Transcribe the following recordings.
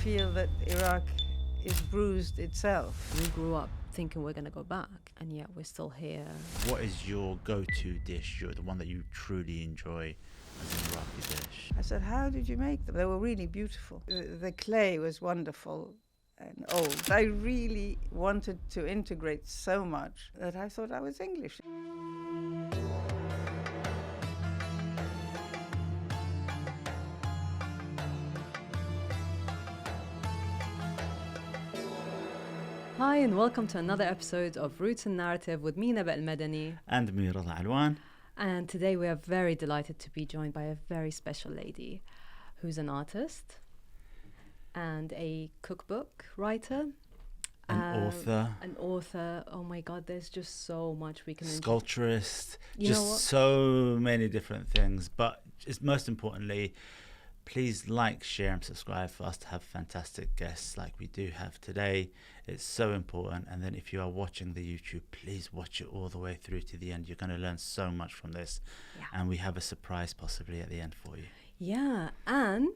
feel that Iraq is bruised itself. We grew up thinking we're going to go back, and yet we're still here. What is your go-to dish, the one that you truly enjoy as an Iraqi dish? I said, how did you make them? They were really beautiful. The clay was wonderful and old. I really wanted to integrate so much that I thought I was English. Hi, and welcome to another episode of Roots and Narrative with me, Naba Al-Madani. And me, Rada Alwan. And today we are very delighted to be joined by a very special lady who's an artist and a cookbook writer. An author. Oh my God, there's just so much we can... Sculpturist. Just so many different things. But most importantly, please like, share and subscribe for us to have fantastic guests like we do have today. It's so important. And then if you are watching the YouTube, please watch it all the way through to the end. You're going to learn so much from this. Yeah. And we have a surprise possibly at the end for you. Yeah, and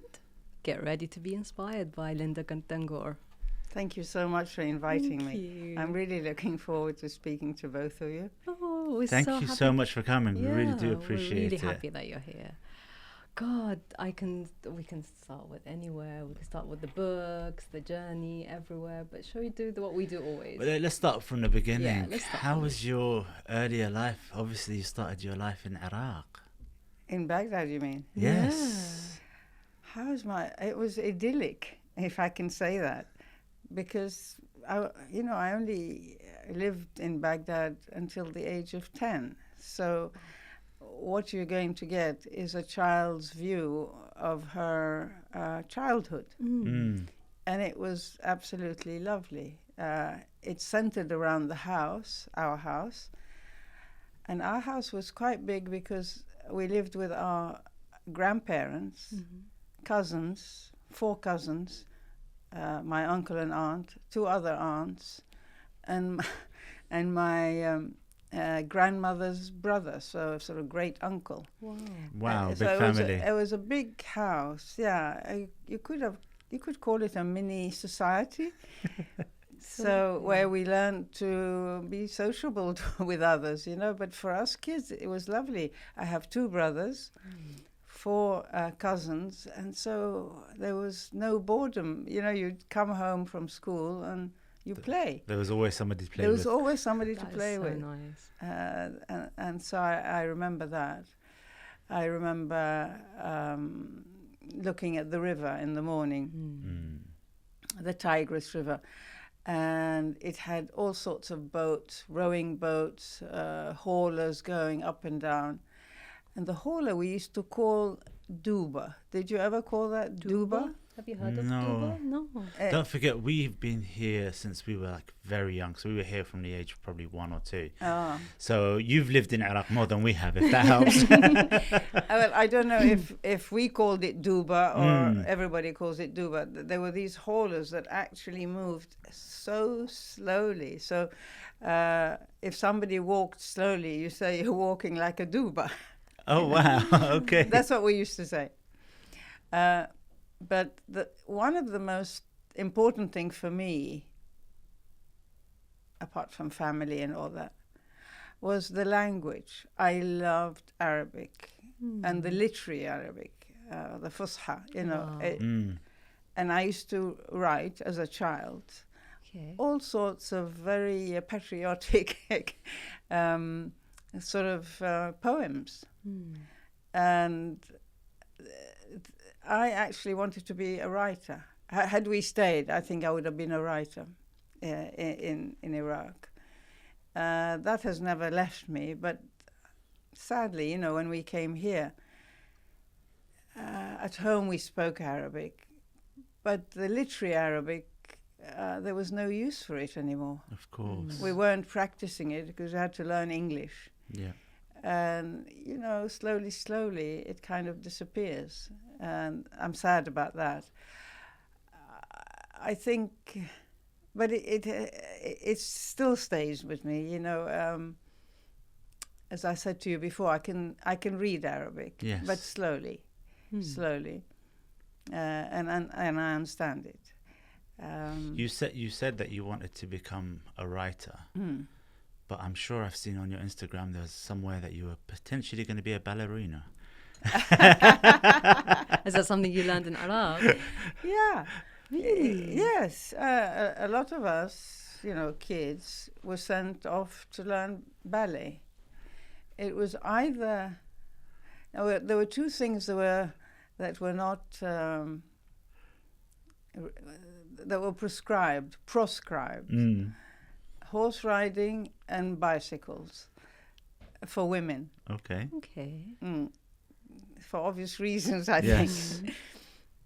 get ready to be inspired by Linda Dangoor. Thank you so much for inviting me. I'm really looking forward to speaking to both of you. Oh, Thank you so much for coming. Yeah, we really do appreciate it. We're really happy that you're here. God, we can start with anywhere. We can start with the books, the journey, everywhere. But shall we do what we do always? Well, let's start from the beginning. Yeah, let's start. How was your earlier life? Obviously, you started your life in Iraq. In Baghdad, you mean? Yes. Yeah. It was idyllic, if I can say that, because I only lived in Baghdad until the age of 10. So what you're going to get is a child's view of her childhood. And it was absolutely lovely. It centered around the house, our house. And our house was quite big because we lived with our grandparents, cousins, 4 cousins, my uncle and aunt, 2 other aunts, and my grandmother's brother, so sort of great uncle. Wow, big so family. It was a big house. Yeah, you could call it a mini society. So where we learned to be sociable with others, But for us kids, it was lovely. I have 2 brothers, 4 cousins, and so there was no boredom. You'd come home from school and you play. There was always somebody to play with. with. There was always somebody to play with. Nice. And so I remember that. I remember looking at the river in the morning, the Tigris River. And it had all sorts of boats, rowing boats, haulers going up and down. And the hauler we used to call Duba. Did you ever call that Duba? Have you heard of Duba? No. Don't forget, we've been here since we were very young. So we were here from the age of probably 1 or 2. Oh. So you've lived in Iraq more than we have, if that helps. Well, I don't know if we called it Duba or everybody calls it Duba. There were these haulers that actually moved so slowly. So if somebody walked slowly, you say you're walking like a Duba. Oh, wow. Okay. That's what we used to say. But one of the most important things for me, apart from family and all that, was the language. I loved Arabic and the literary Arabic, the Fusha, and I used to write as a child all sorts of very patriotic sort of poems. And I actually wanted to be a writer. Had we stayed, I think I would have been a writer in Iraq. That has never left me, but sadly, when we came here, at home we spoke Arabic, but the literary Arabic, there was no use for it anymore. Of course. We weren't practicing it because we had to learn English. Yeah. And, slowly it kind of disappears. And I'm sad about that. I think, but it still stays with me, as I said to you before, I can read Arabic, yes, but slowly, and I understand it. You said that you wanted to become a writer, but I'm sure I've seen on your Instagram there's somewhere that you were potentially going to be a ballerina. Is that something you learned in Iraq? Yeah. Really? Yes. A lot of us, kids, were sent off to learn ballet. It was either... there were two things that were not... that were proscribed. Horse riding and bicycles for women. Okay. For obvious reasons, I Yes. think.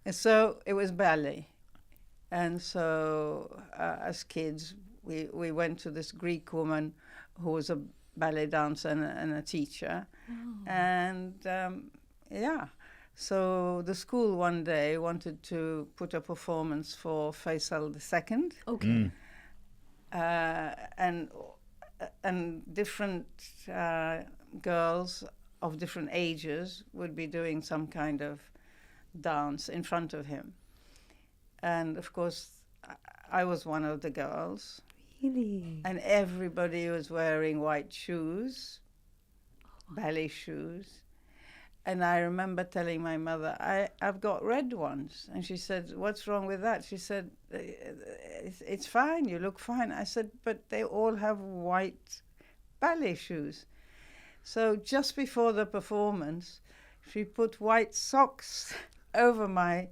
And so it was ballet. And so as kids, we went to this Greek woman who was a ballet dancer and a teacher. Oh. And so the school one day wanted to put a performance for Faisal II. Okay. And different girls of different ages would be doing some kind of dance in front of him. And of course, I was one of the girls. Really? And everybody was wearing white shoes, ballet shoes. And I remember telling my mother, I've got red ones. And she said, what's wrong with that? She said, it's fine, you look fine. I said, but they all have white ballet shoes. So just before the performance, she put white socks over my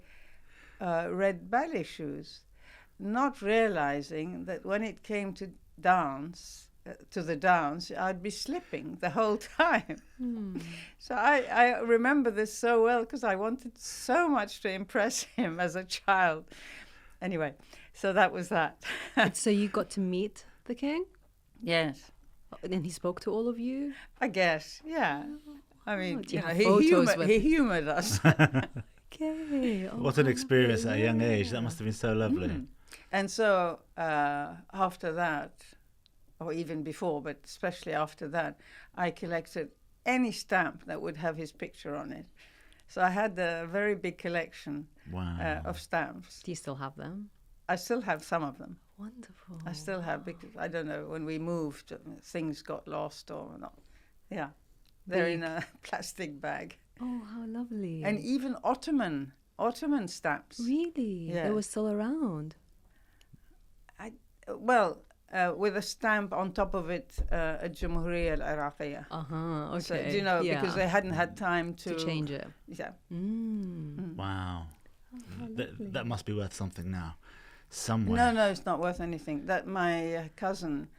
red ballet shoes, not realizing that when it came to the dance, I'd be slipping the whole time. So I remember this so well because I wanted so much to impress him as a child. Anyway, so that was that. So you got to meet the king? Yes. And he spoke to all of you? I guess, yeah. I mean, do you have he humored us. Okay. What an experience at a young age. That must have been so lovely. And so after that, or even before, but especially after that, I collected any stamp that would have his picture on it. So I had a very big collection of stamps. Do you still have them? I still have some of them. Wonderful. I still have, because I don't know, when we moved, things got lost or not. Yeah, they're in a plastic bag. Oh, how lovely. And even Ottoman stamps. Really? Yeah. They were still around? With a stamp on top of it, a Jamhuriya al-Iraqiyya. Okay. So, because they hadn't had time to change it. Yeah. Wow. That must be worth something now. Somewhere. No, it's not worth anything. That my cousin,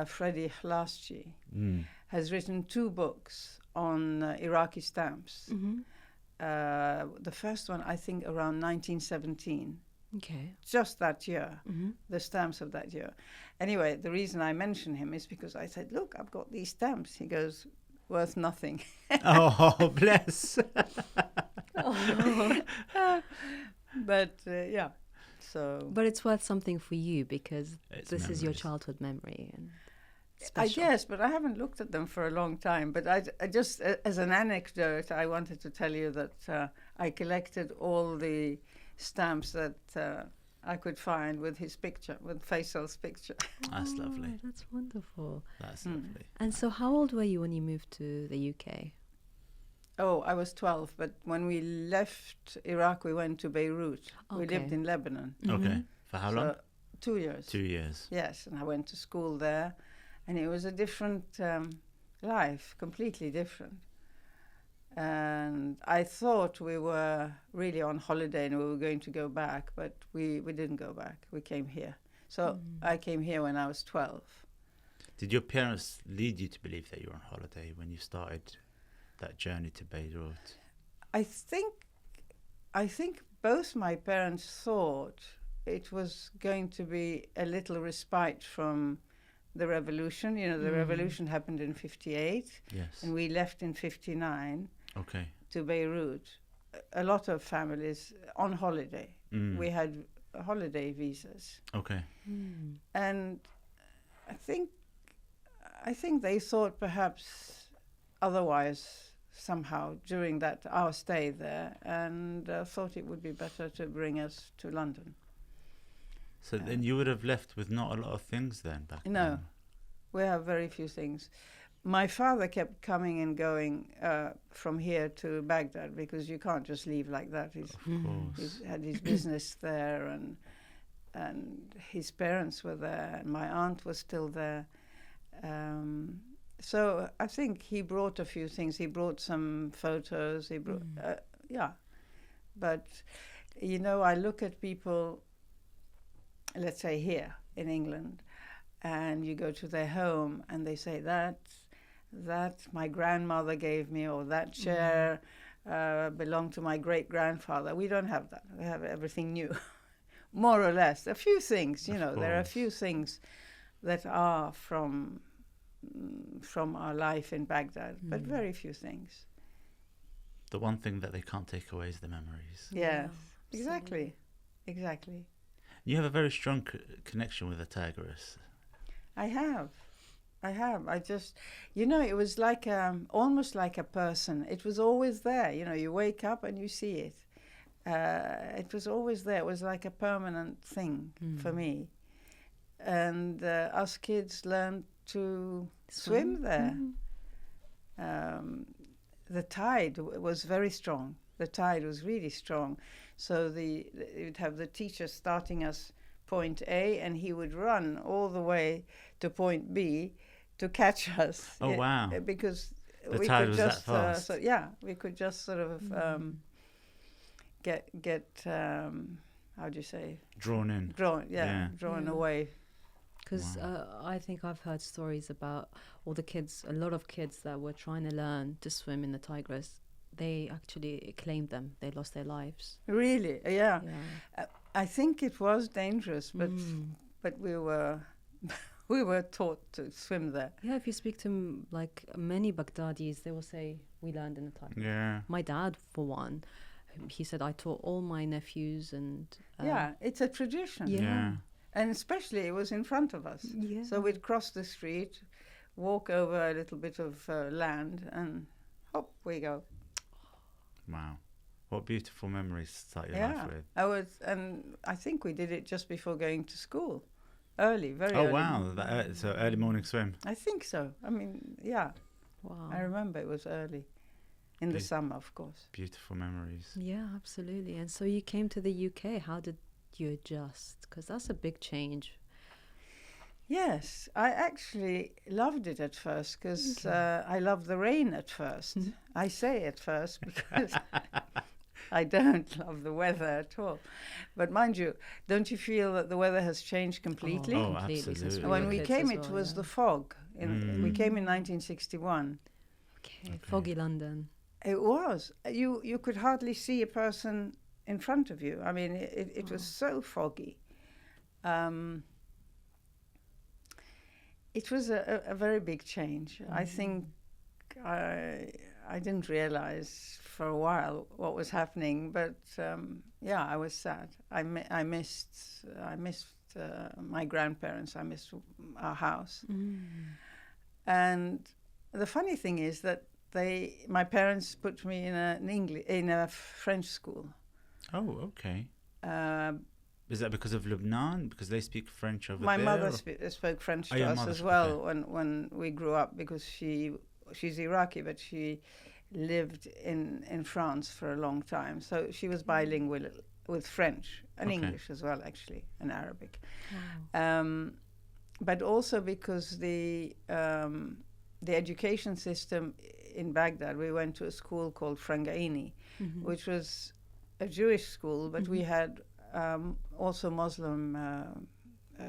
Freddie Hlasji, has written 2 books on Iraqi stamps. The first one, I think, around 1917. Okay. Just that year, the stamps of that year. Anyway, the reason I mention him is because I said, look, I've got these stamps. He goes, worth nothing. Oh, bless. But, yeah. So. But it's worth something for you because this is your memories. childhood memory. And I special. guess, but I haven't looked at them for a long time. But I just, as an anecdote, I wanted to tell you that I collected all the stamps that I could find with his picture, with Faisal's picture. That's lovely. That's wonderful. That's lovely. And so how old were you when you moved to the UK? Oh, I was 12, but when we left Iraq, we went to Beirut. We Okay. lived in Lebanon. Okay. For how long? So 2 years. 2 years. Yes, and I went to school there, and it was a different life, completely different. And I thought we were really on holiday and we were going to go back, but we didn't go back. We came here. So I came here when I was 12. Did your parents lead you to believe that you were on holiday when you started that journey to Beirut? I think both my parents thought it was going to be a little respite from the revolution. The revolution happened in 58, Yes. and we left in 59 Okay. to Beirut. A lot of families on holiday. We had holiday visas. Okay. And I think they thought perhaps otherwise somehow during our stay there, and thought it would be better to bring us to London. So then you would have left with not a lot of things then back No, then. we have very few things. My father kept coming and going from here to Baghdad because you can't just leave like that. Of course. He had his business there, and his parents were there, and my aunt was still there. So I think he brought a few things. He brought some photos. He brought, But, you know, I look at people, let's say here in England, and you go to their home and they say that my grandmother gave me, or that chair belonged to my great-grandfather. We don't have that. We have everything new, more or less. A few things, you know, there are a few things that are from our life in Baghdad, but very few things. The one thing that they can't take away is the memories. Yes, exactly. You have a very strong connection with the Tigris. I have. I just, you know, it was like almost like a person. It was always there. You know, you wake up and you see it. It was always there. It was like a permanent thing for me. And us kids learned to swim there. The tide was very strong. The tide was really strong. So you'd have the teacher starting us point A, and he would run all the way to point B to catch us. Oh, wow. Because the we tide could was just, that fast. we could just sort of get how do you say? Drawn in. Drawn away. Because I think I've heard stories about all the kids, a lot of kids that were trying to learn to swim in the Tigris. They actually claimed them. They lost their lives. Really? Yeah. I think it was dangerous, but we were taught to swim there. Yeah, if you speak to like many Baghdadis, they will say, we learned in the Tigris. Yeah. My dad, for one, he said, I taught all my nephews and... it's a tradition. Yeah. And especially it was in front of us. Yeah. So we'd cross the street, walk over a little bit of land, and hop, we go. Wow. What beautiful memories to start your life with. I think we did it just before going to school. Very early. Oh, wow. So early morning swim. I think so. I mean, yeah. Wow. I remember it was early. In the summer, of course. Beautiful memories. Yeah, absolutely. And so you came to the UK. How did you adjust? Because that's a big change. Yes, I actually loved it at first because I loved the rain at first. I say at first because I don't love the weather at all. But mind you, don't you feel that the weather has changed completely? Oh, completely. absolutely. When we came, it was the fog. We came in 1961. Okay. Foggy London. It was. You could hardly see a person in front of you. I mean, it was so foggy. It was a very big change. I think I didn't realize for a while what was happening, but I was sad. I missed my grandparents. I missed our house. And the funny thing is that my parents put me in a French school. Oh, okay. Is that because of Lebanon? Because they speak French over my there? My mother spoke French to us as well when we grew up, because she's Iraqi, but she lived in France for a long time. So she was bilingual with French and English as well, actually, and Arabic. Wow. But also because the education system in Baghdad, we went to a school called Frangaini, which was a Jewish school, but we had also Muslim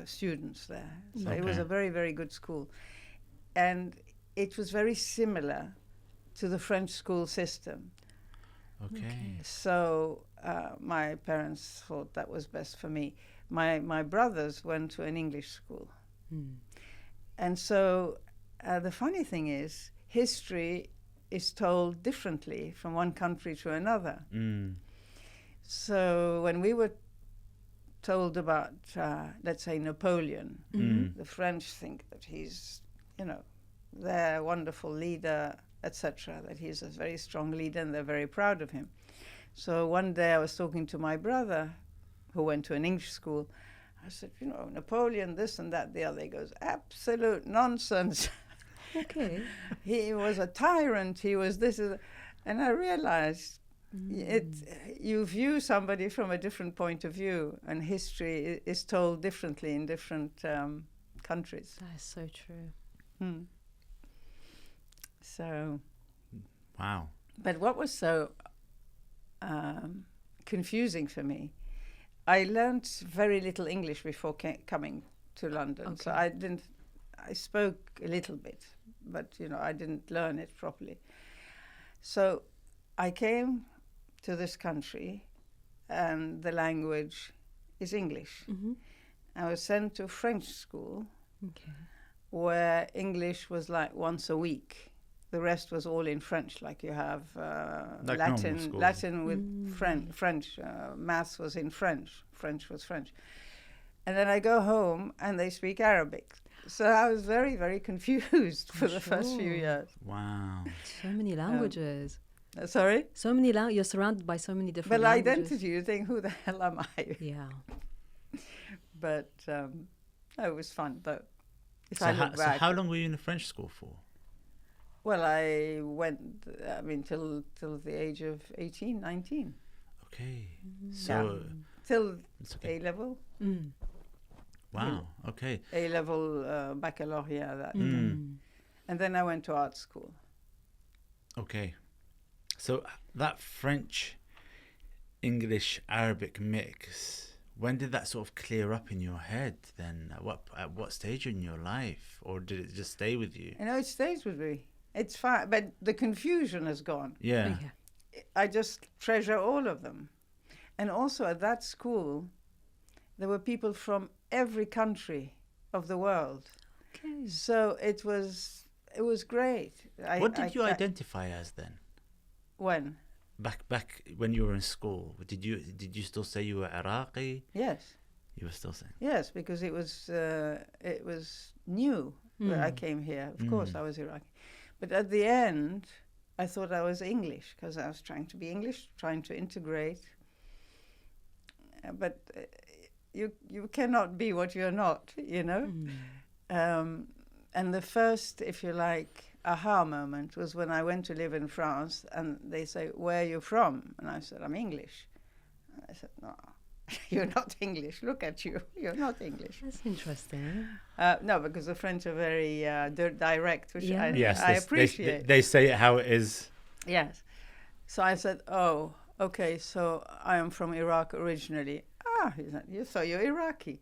students there. So it was a very, very good school. And it was very similar to the French school system. Okay. So my parents thought that was best for me. My brothers went to an English school. And so the funny thing is, history is told differently from one country to another. So when we were told about, let's say, Napoleon, the French think that he's, their wonderful leader, etc., that he's a very strong leader and they're very proud of him. So one day I was talking to my brother, who went to an English school. I said, Napoleon, this and that, the other. He goes, absolute nonsense. Okay. He was a tyrant. He was this. And I realized you view somebody from a different point of view, and history is told differently in different countries. That is so true. So. Wow. But what was so confusing for me, I learned very little English before coming to London. Okay. So I spoke a little bit, but, I didn't learn it properly. So I came to this country, and the language is English. Mm-hmm. I was sent to French school, Okay. where English was like once a week. The rest was all in French, like you have Like Latin with French. Maths was in French. French was French. And then I go home and they speak Arabic. So I was very, very confused for the first few years. Wow. So many languages. Sorry? So many you're surrounded by so many different But languages. identity, you think, who the hell am I? Yeah. But it was fun, though. So how long were you in the French school for? Well, I went, till the age of 18, 19. Okay. So... Till okay. A-level. Wow, okay. A-level baccalaureate. That. And then I went to art school. Okay. So that French, English, Arabic mix, when did that sort of clear up in your head then? At what stage in your life? Or did it just stay with you? It stays with me. It's fine, but the confusion has gone. Yeah. I just treasure all of them. And also at that school, there were people from every country of the world. Okay. So it was great. What did you identify as then? When? Back when you were in school, did you still say you were Iraqi? Yes. You were still saying? Yes, because it was new when I came here. Of course, I was Iraqi. But at the end, I thought I was English because I was trying to be English, trying to integrate. But you cannot be what you're not, And the first, if you like, aha moment was when I went to live in France, and they say, "Where are you from?" And I said, "I'm English." And I said, "No, you're not English. Look at you. You're not English." That's interesting. No, because the French are very direct, which yes, I appreciate. They say it how it is. Yes. So I said, "Oh, okay, so I am from Iraq originally." "Ah," he said, "so you're Iraqi."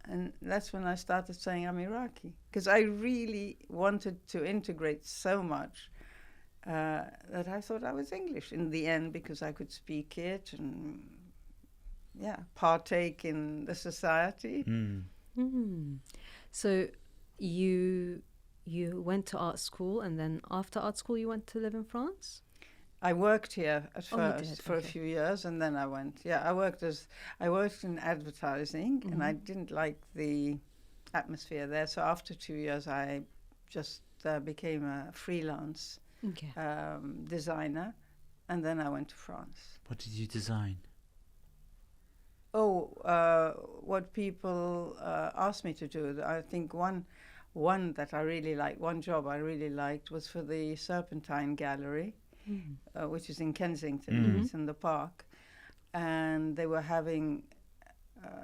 And that's when I started saying I'm Iraqi, because I really wanted to integrate so much that I thought I was English in the end, because I could speak it and partake in the society. So you went to art school, and then after art school you went to live in France? I worked here at first for a Okay. few years, and then I went. I worked in advertising, and I didn't like the atmosphere there. So after 2 years, I just became a freelance designer, and then I went to France. What did you design? What people asked me to do. I think one that I really liked, one job I really liked, was for the Serpentine Gallery. Which is in Kensington. It's in the park, and they were having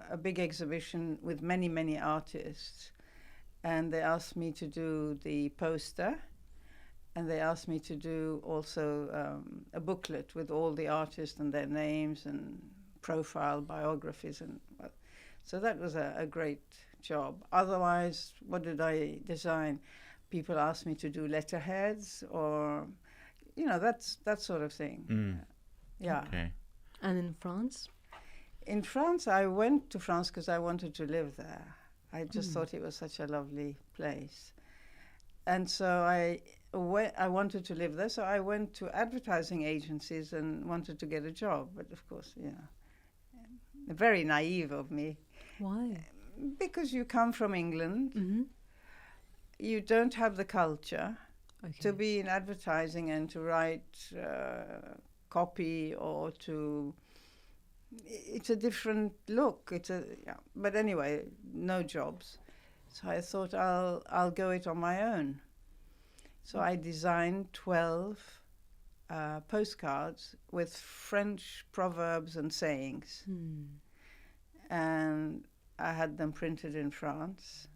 a big exhibition with many, many artists, and they asked me to do the poster, and they asked me to do also a booklet with all the artists and their names and profile biographies, and so that was a great job. Otherwise, what did I design? People asked me to do letterheads or that sort of thing. Yeah. Okay. And in France? In France, I went to France because I wanted to live there. I just thought it was such a lovely place. And so I wanted to live there, so I went to advertising agencies and wanted to get a job. But of course, very naive of me. Why? Because you come from England, you don't have the culture. Okay. To be in advertising and to write copy or to it's a different look. But anyway, no jobs. So I thought I'll go it on my own. So I designed 12 postcards with French proverbs and sayings. And I had them printed in France.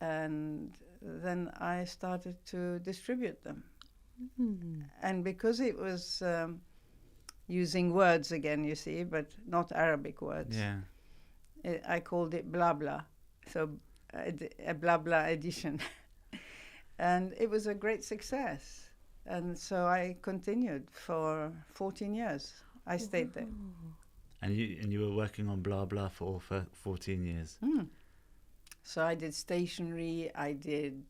And then I started to distribute them. And because it was using words again, you see, but not Arabic words, I called it blah blah. So a blah blah edition. And it was a great success. And so I continued for 14 years. I stayed there. And you were working on blah blah for 14 years. So I did stationery, I did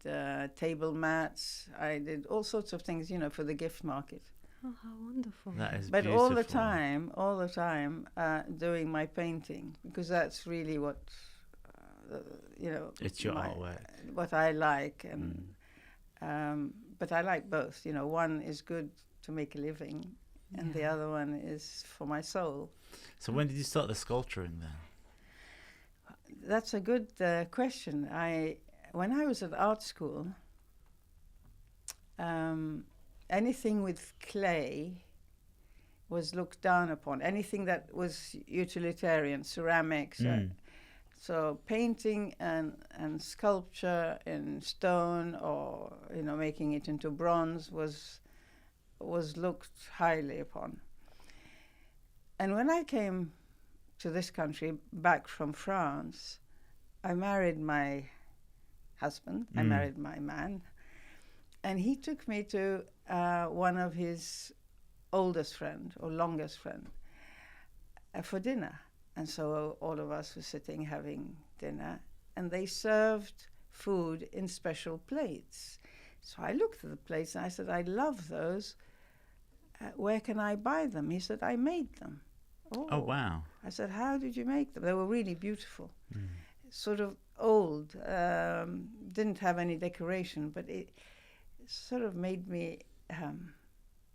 table mats, I did all sorts of things, for the gift market. Oh, how wonderful! That is but beautiful. all the time, doing my painting, because that's really what, it's your artwork. What I like, and but I like both. One is good to make a living, and the other one is for my soul. So when did you start the sculpturing then? That's a good question. When I was at art school, anything with clay was looked down upon. Anything that was utilitarian, ceramics. So painting and sculpture in stone, or making it into bronze, was looked highly upon. And when I came to this country, back from France, I married my husband. I married my man, and he took me to one of his oldest friend or longest friend for dinner. And so all of us were sitting having dinner, and they served food in special plates. So I looked at the plates and I said, I love those. Where can I buy them? He said, I made them. Oh, wow. I said, how did you make them? They were really beautiful. Sort of old, didn't have any decoration, but it sort of made me,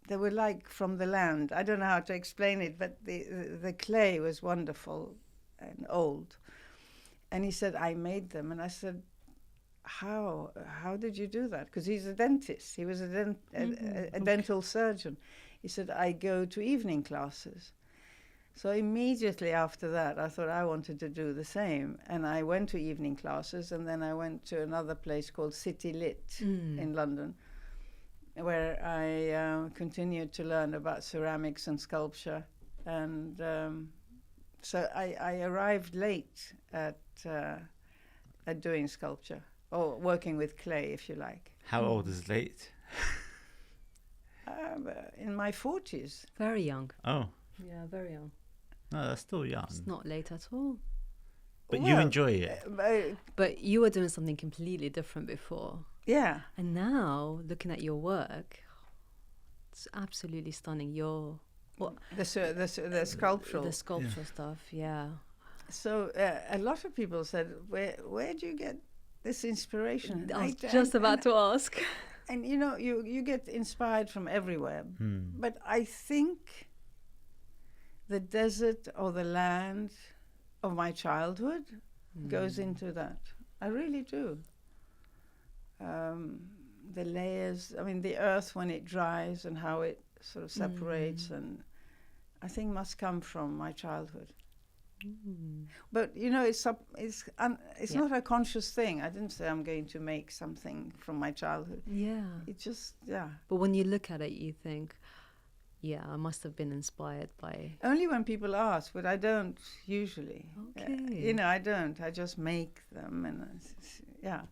they were like from the land. I don't know how to explain it, but the clay was wonderful and old. And he said, I made them. And I said, how did you do that? Because he's a dentist. He was a dental surgeon. He said, I go to evening classes. So immediately after that, I thought I wanted to do the same. And I went to evening classes, and then I went to another place called City Lit in London, where I continued to learn about ceramics and sculpture. And so I arrived late at doing sculpture, or working with clay, if you like. How old is late? In my 40s. Very young. Oh. Yeah, very young. No, that's still young. It's not late at all. But you enjoy it. But you were doing something completely different before. Yeah. And now, looking at your work, it's absolutely stunning. The sculptural. The sculpture stuff, yeah. So a lot of people said, where do you get this inspiration? I was just about to ask. And you get inspired from everywhere. But I think the desert or the land of my childhood goes into that. I really do. The layers, the earth when it dries and how it sort of separates, and I think must come from my childhood. But it's not a conscious thing. I didn't say I'm going to make something from my childhood. Yeah. It just But when you look at it, you think, yeah, I must have been inspired by... Only when people ask, but I don't usually. Okay. I don't. I just make them, and yeah.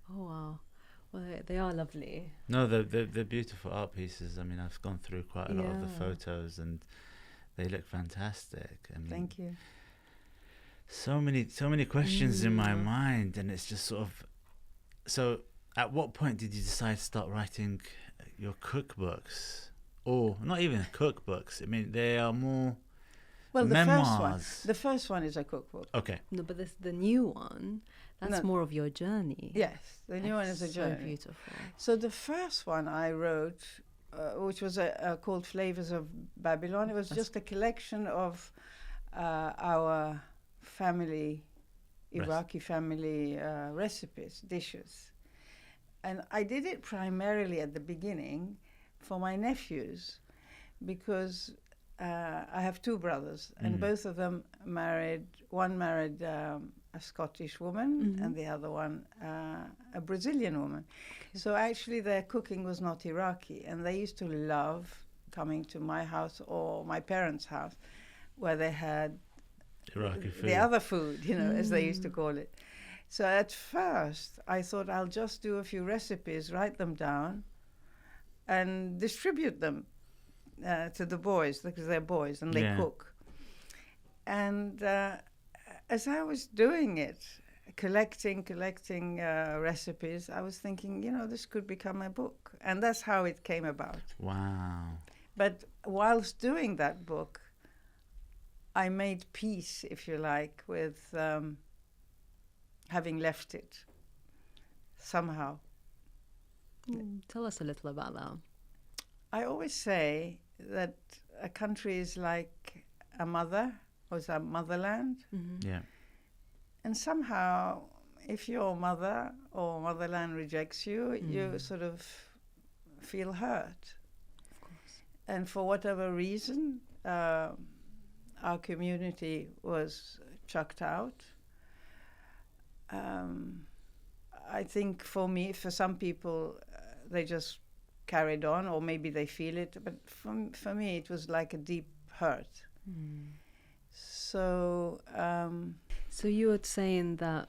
Oh, wow. Well, they are lovely. No, they're beautiful art pieces. I've gone through quite a lot of the photos, and they look fantastic. Thank you. So many questions in my mind, and it's just sort of... So, at what point did you decide to start writing your cookbooks? Or not even cookbooks. They are more memoirs. The first one is a cookbook. Okay. No, but the new one, that's more of your journey. Yes, the new one is a journey. So beautiful. So the first one I wrote which was called Flavours of Babylon. It was just a collection of our family, Iraqi family recipes, dishes. And I did it primarily at the beginning for my nephews, because I have two brothers, and both of them married. One married a Scottish woman, and the other one a Brazilian woman. Okay. So actually their cooking was not Iraqi, and they used to love coming to my house or my parents' house, where they had Iraqi food. The other food, as they used to call it. So at first I thought I'll just do a few recipes, write them down, and distribute them to the boys, because they're boys and they cook. And as I was doing it, collecting recipes, I was thinking, this could become a book. And that's how it came about. Wow. But whilst doing that book, I made peace, if you like, with having left it somehow. Tell us a little about that. I always say that a country is like a mother, or it's a motherland. Yeah. And somehow, if your mother or motherland rejects you, you sort of feel hurt. Of course. And for whatever reason, our community was chucked out. I think for some people, they just carried on, or maybe they feel it. But for me, it was like a deep hurt. So you were saying that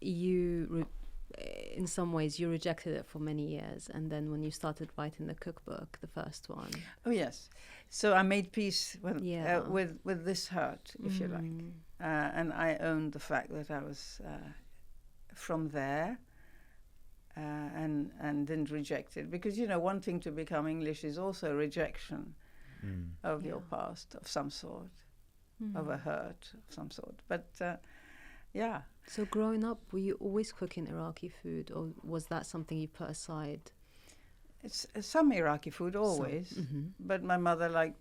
in some ways, you rejected it for many years, and then when you started writing the cookbook, the first one. Oh yes, so I made peace with this hurt, if you like, and I owned the fact that I was from there, and didn't reject it, because wanting to become English is also rejection of your past, of some sort, of a hurt of some sort. But yeah. So growing up, were you always cooking Iraqi food, or was that something you put aside? It's some Iraqi food always, but my mother liked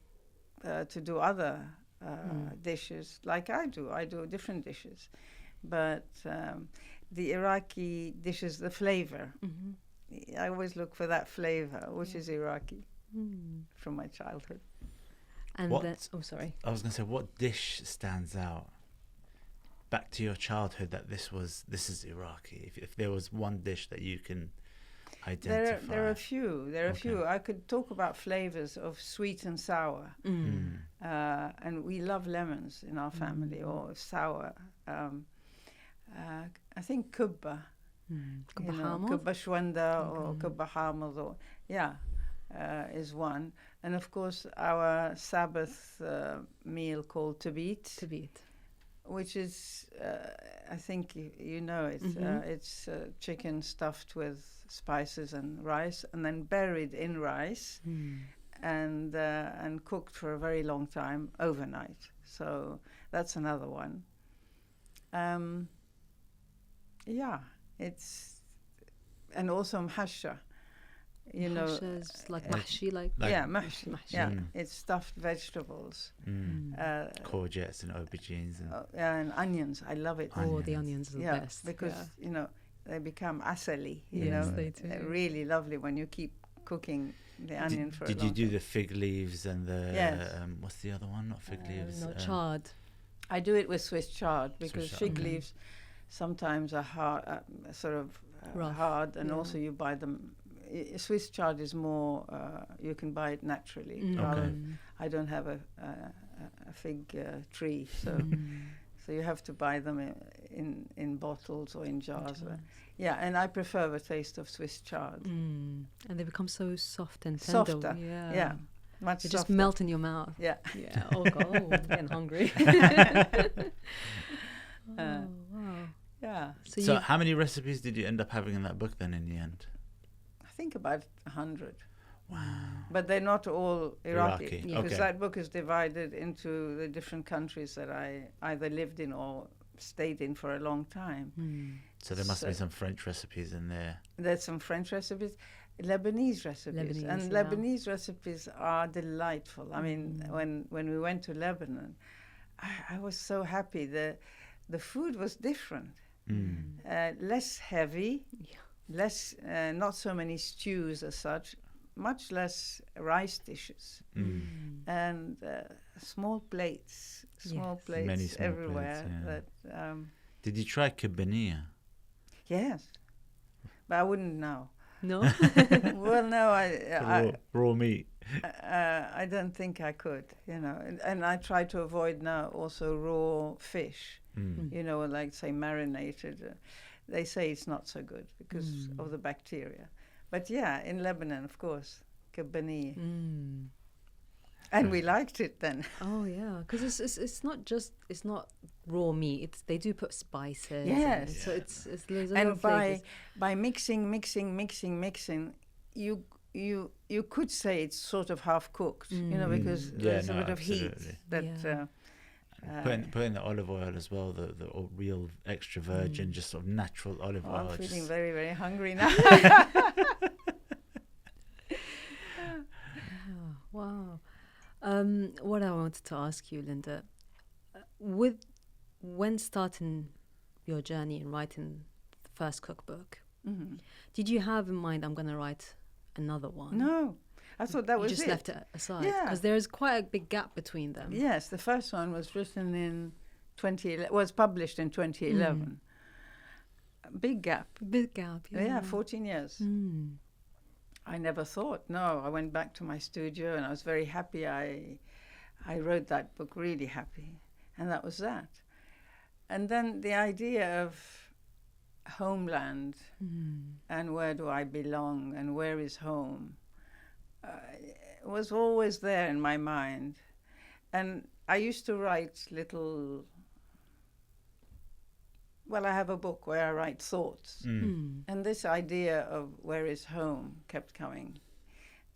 to do other dishes, like I do. I do different dishes, but the Iraqi dishes, the flavor. I always look for that flavor, which is Iraqi from my childhood. And I was going to say, what dish stands out back to your childhood that this is Iraqi? If there was one dish that you can identify. There are a few. There are a few. I could talk about flavors of sweet and sour. And we love lemons in our family, or sour. I think kubba. Kubba shwanda or kubba hamad, is one. And of course our Sabbath meal called tabit. Which is, I think you know it. It's chicken stuffed with spices and rice, and then buried in rice, and cooked for a very long time overnight. So that's another one. And also mahsha. Mahsha is like mahshi, mahshi. Yeah, it's stuffed vegetables. Courgettes and aubergines. And onions. I love it. Oh, the onions are the best. Because, they become asali. Yes, they do. They're really lovely when you keep cooking the onion for a long time. Did you do the fig leaves and the... Yes. What's the other one? Not fig leaves. No, chard. I do it with Swiss chard, because fig leaves sometimes are hard, sort of hard, and also you buy them... Swiss chard is more, you can buy it naturally. I don't have a fig tree, so you have to buy them in bottles or in jars. And I prefer the taste of Swiss chard. And they become so soft and tender. Softer, much they softer. Just melt in your mouth. Yeah. Oh God, I'm getting hungry. Wow. Yeah. So how many recipes did you end up having in that book then in the end? I think about 100. Wow. But they're not all Iraqi. Because Okay. that book is divided into the different countries that I either lived in or stayed in for a long time. So there must be some French recipes in there. There's some French recipes. Lebanese recipes. And yeah. Lebanese recipes are delightful. I mean, when we went to Lebanon, I was so happy. The food was different, less heavy, less, not so many stews as such, much less rice dishes, and small plates Many small everywhere. plates, That, did you try kibaniya? yes, but I wouldn't now. No? Well, no, raw meat. I don't think I could, you know, and I try to avoid now also raw fish, you know, like say marinated. They say it's not so good because of the bacteria. But yeah, in Lebanon, of course, kibani. And we liked it then. Oh yeah, because it's not raw meat. They do put spices. Yes. So it's there's a lot And of flavors. by mixing, you could say it's sort of half cooked, you know, because there's a bit of heat that. Putting the olive oil as well, the real extra virgin, just sort of natural olive oil. I'm feeling very, very hungry now. Wow. What I wanted to ask you, Linda, when starting your journey in writing the first cookbook, did you have in mind, I'm going to write another one? No, I thought that was You just left it aside? Yeah. Because there is quite a big gap between them. Yes, the first one was written in 2011, was published in 2011. A big gap. Big gap, yeah. Yeah, 14 years. I never thought. No, I went back to my studio and I was very happy. I wrote that book, really happy. And that was that. And then the idea of homeland and where do I belong and where is home was always there in my mind. And I used to write little... Well, I have a book where I write thoughts. And this idea of where is home kept coming.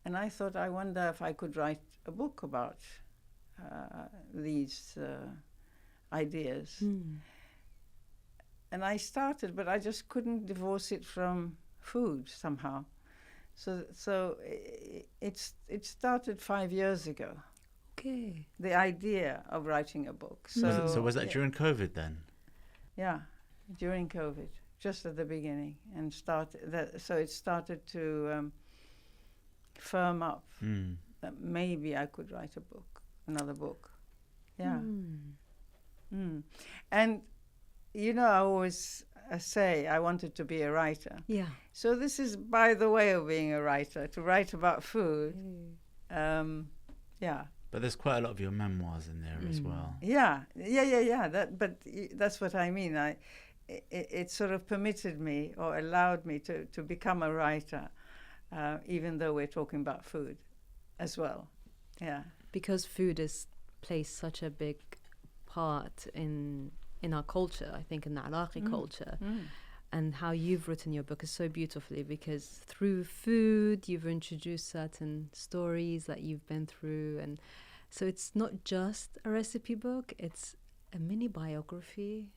And I thought, I wonder if I could write a book about these ideas. And I started, but I just couldn't divorce it from food somehow. So it started 5 years ago. Okay. The idea of writing a book. So was that during COVID then? Yeah, during COVID, just at the beginning, and so it started to firm up that maybe I could write another book. Yeah. And you know, I always say I wanted to be a writer. Yeah. So this is by the way of being a writer, to write about food. Yeah. But there's quite a lot of your memoirs in there as well. Yeah. That's what I mean. It sort of permitted me or allowed me to become a writer, even though we're talking about food as well. Yeah. Because food plays such a big part in our culture, I think, in the Iraqi culture. And how you've written your book is so beautifully, because through food you've introduced certain stories that you've been through, and so it's not just a recipe book, it's a mini biography.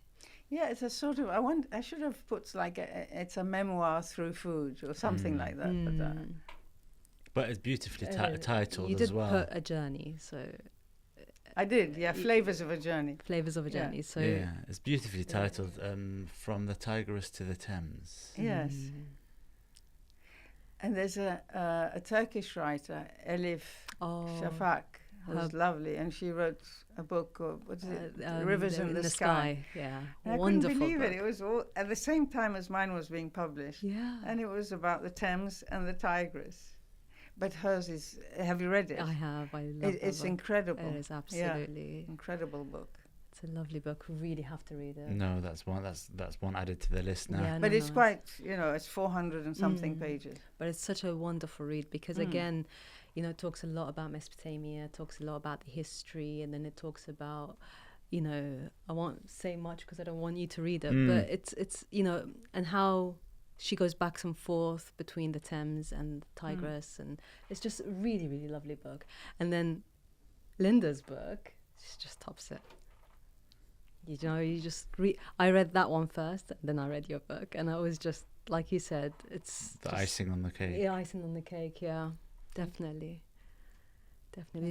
Yeah, it's a sort of, I should have put like it's a memoir through food or something like that. But it's beautifully titled you as well. You did put a journey, so... I did, yeah, Flavours of a Journey. Flavours of a Journey, yeah. so... Yeah, it's beautifully titled, From the Tigris to the Thames. Yes. And there's a Turkish writer, Elif Shafak, who's lovely, and she wrote a book of, what is it, Rivers in the Sky. Yeah, and wonderful I couldn't believe book. It was all at the same time as mine was being published. Yeah. And it was about the Thames and the Tigris. But hers is, have you read it? I have, I love it. It's incredible. It is absolutely. Yeah, incredible book. It's a lovely book, we really have to read it. No, that's one added to the list now. Yeah, but it's quite, it's 400 and something pages. But it's such a wonderful read because, again, it talks a lot about Mesopotamia, talks a lot about the history, and then it talks about, I won't say much because I don't want you to read it, but it's and how she goes back and forth between the Thames and the Tigris, and it's just a really, really lovely book. And then Linda's book, she just tops it. You just I read that one first, and then I read your book, and I was just like you said, it's the icing on the cake. Yeah, icing on the cake. Yeah, definitely.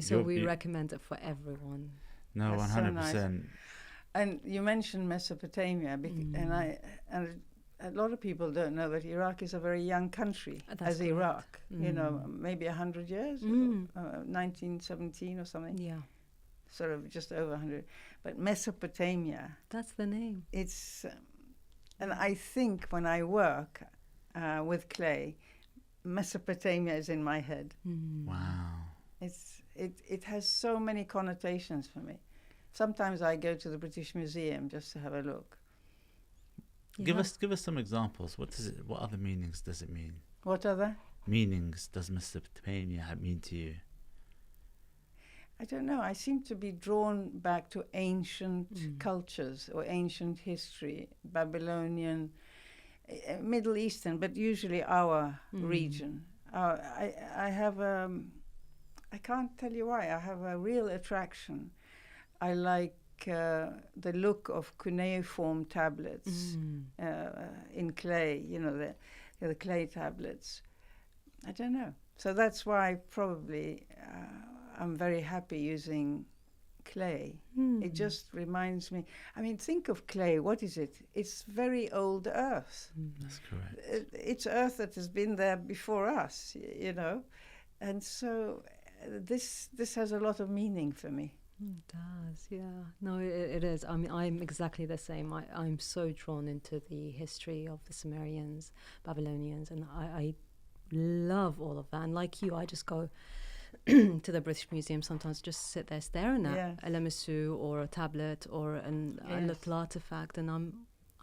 So we recommend it for everyone. No, 100%. So nice. And you mentioned Mesopotamia, and a lot of people don't know that Iraq is a very young country as Iraq. You know, maybe 100 years, 1917 or something. Yeah, sort of just over 100. But Mesopotamia. That's the name. It's, and I think when I work with clay, Mesopotamia is in my head. Wow. It has so many connotations for me. Sometimes I go to the British Museum just to have a look. Yeah. Give us some examples. What other meanings does it mean? What other meanings does Mesopotamia mean to you? I don't know. I seem to be drawn back to ancient cultures or ancient history, Babylonian, Middle Eastern, but usually our region. I have I can't tell you why. I have a real attraction. I like the look of cuneiform tablets in clay, you know, the clay tablets. I don't know. So that's why probably I'm very happy using clay. It just reminds me, I mean, think of clay. What is it? It's very old earth. That's correct. It's earth that has been there before us, you know. And so this has a lot of meaning for me. It does, yeah. No, it is. I mean, I'm exactly the same. I'm so drawn into the history of the Sumerians, Babylonians, and I love all of that. And like you, I just go to the British Museum sometimes, just sit there staring at a lemessu or a tablet or a little artifact, and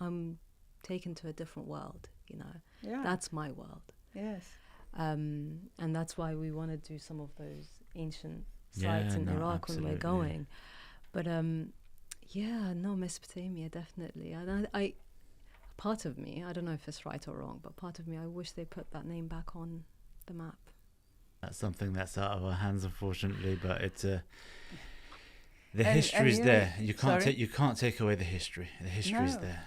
I'm taken to a different world, you know. Yeah. That's my world. Yes. And that's why we want to do some of those ancient sites in Iraq when we're going. But Mesopotamia, definitely. And I part of me, I don't know if it's right or wrong, but part of me, I wish they put that name back on the map. That's something that's out of our hands, unfortunately, but it's the history's there. You can't take away the history. The history's there.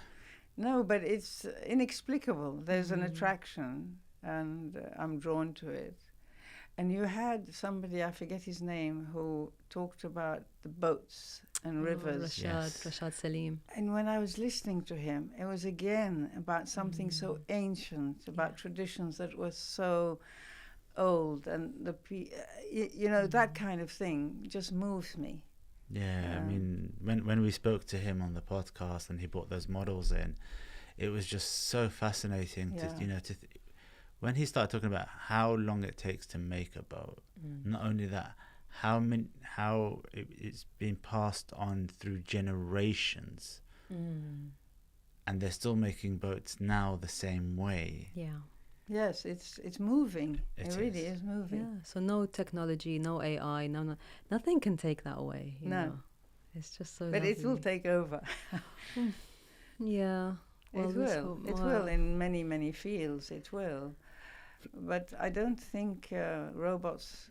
No, but it's inexplicable. There's an attraction, and I'm drawn to it. And you had somebody, I forget his name, who talked about the boats and rivers. Rashad Salim. And when I was listening to him, it was again about something so ancient, about traditions that were so old, and that kind of thing just moves me. Yeah, I mean, when we spoke to him on the podcast and he brought those models in, it was just so fascinating to when he started talking about how long it takes to make a boat. Not only that, how it's been passed on through generations, and they're still making boats now the same way. Yeah. Yes, it's moving. It really is moving. Yeah. So no technology, no AI, nothing can take that away. You know? It's just so. But lovely. It will take over. Yeah. Well, it will. It will in many, many fields. It will. But I don't think robots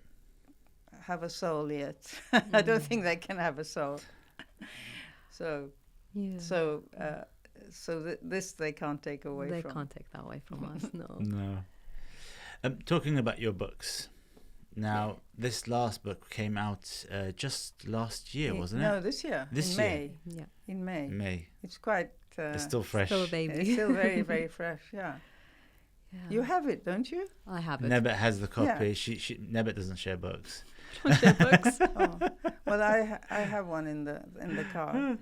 have a soul yet. I don't think they can have a soul. This they can't take away from. They can't take that away from us, no. No. Talking about your books, now this last book came out just last year, wasn't it? No, this year. In May. Yeah. In May. May. It's quite... it's still fresh. Still a baby. It's still very, very fresh, yeah. You have it, don't you? I have it. Nebet has the copy. Yeah. Nebet doesn't share books. Don't share books. Oh. Well, I have one in the car.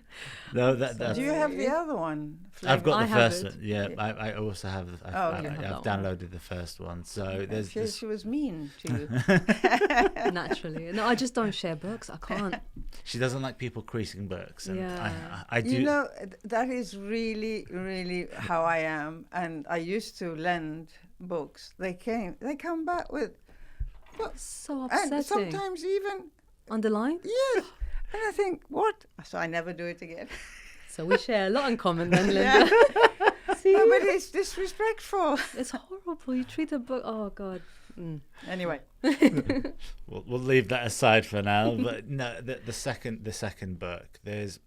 No, that's. Do you have the other one? I've got the first one. Yeah, I also have. I've downloaded the first one. So there's. She was mean to you. Naturally, no, I just don't share books. I can't. She doesn't like people creasing books, and I do. You know, that is really, really how I am, and I used to lend books. They come back with. That's so upsetting. And sometimes even underlined. Yes, and I think what? So I never do it again. So we share a lot in common then, Linda. See? No, but it's disrespectful. It's horrible. You treat a book. Oh God. Anyway, we'll leave that aside for now. But no, the second book. There's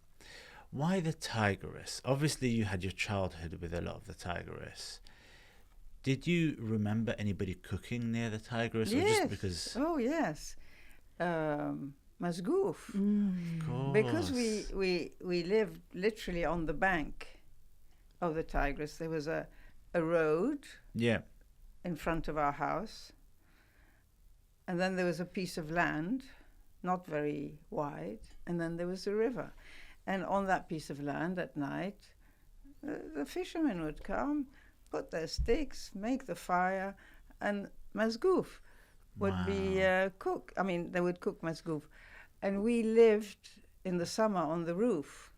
why the Tigris. Obviously, you had your childhood with a lot of the Tigris. Did you remember anybody cooking near the Tigris? Yes. Or just because? Oh, yes. Masgoof. Of course. Because we lived literally on the bank of the Tigris. There was a road in front of our house. And then there was a piece of land, not very wide. And then there was a river. And on that piece of land at night, the fishermen would come, put their sticks, make the fire, and masgoof would be cooked. I mean, they would cook masgoof. And we lived in the summer on the roof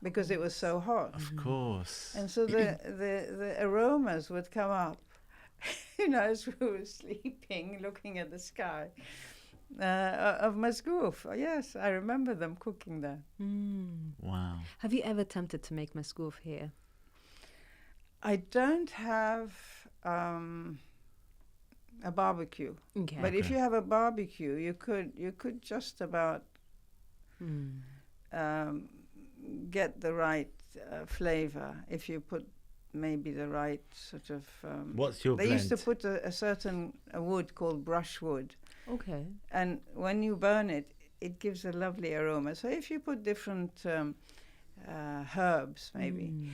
because it was so hot. Of course. And so the aromas would come up, as we were sleeping, looking at the sky, of masgoof. Yes, I remember them cooking there. Wow. Have you ever attempted to make masgoof here? I don't have a barbecue, but if you have a barbecue, you could just about get the right flavor if you put maybe the right sort of. What's your They blend? used to put a certain wood called brushwood. Okay. And when you burn it, it gives a lovely aroma. So if you put different herbs, maybe.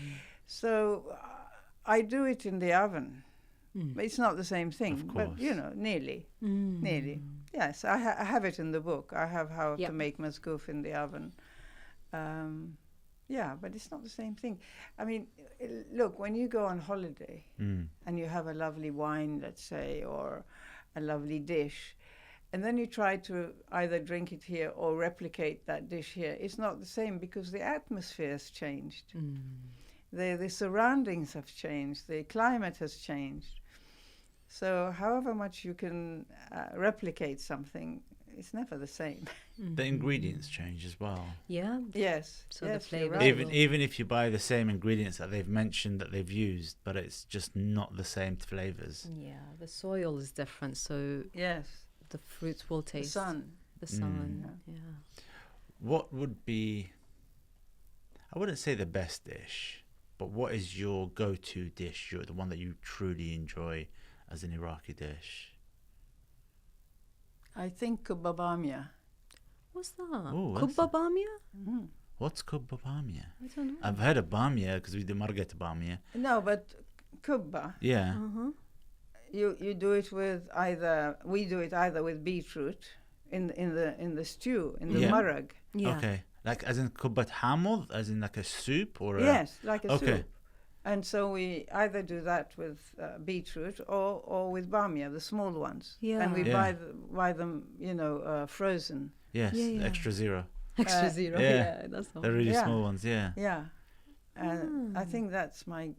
So I do it in the oven. But it's not the same thing, but nearly. Nearly. Yes, I have it in the book. I have how to make masgoof in the oven. But it's not the same thing. I mean, look, when you go on holiday and you have a lovely wine, let's say, or a lovely dish, and then you try to either drink it here or replicate that dish here, it's not the same because the atmosphere has changed. The surroundings have changed. The climate has changed. So however much you can replicate something, it's never the same. The ingredients change as well. Yeah. Yes. So yes, the flavor. right. Even if you buy the same ingredients that they've mentioned that they've used, but it's just not the same flavors. Yeah, the soil is different, so yes, the fruits will taste. The sun. Yeah. What would be, I wouldn't say the best dish, but what is your go-to dish, the one that you truly enjoy as an Iraqi dish? I think kubabamia. What's that? Ooh, Kubba bamia? What's kubba bamia? I don't know. I've heard of bamia because we do margat bamia. No, but kubba. Yeah. You do it with we do it either with beetroot in the stew, in the marag. Yeah. Okay. Like as in kubbat hamud, as in like a soup or yes, like a soup. And so we either do that with beetroot or with bamia, the small ones. Yeah. And we buy them, frozen. Yes, Yeah. extra zero. Extra zero. Yeah, that's all. The really small ones, yeah. Yeah. And I think that's my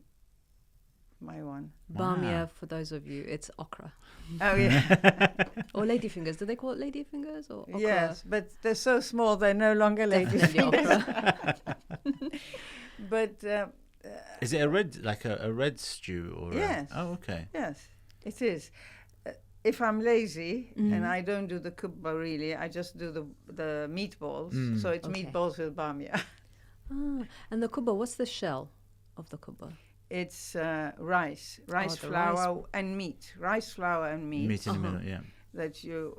one. Bamia, for those of you, it's okra. Oh, yeah. Or ladyfingers. Do they call it ladyfingers or okra? Yes, but they're so small they're no longer Definitely ladyfingers. But is it a red stew or? Yes. Oh, okay. Yes, it is. If I'm lazy and I don't do the kubba really, I just do the meatballs. So it's meatballs with bamia. And the kubba, what's the shell of the kubba? It's rice flour and meat. Rice flour and meat. Meat in the middle, yeah. That you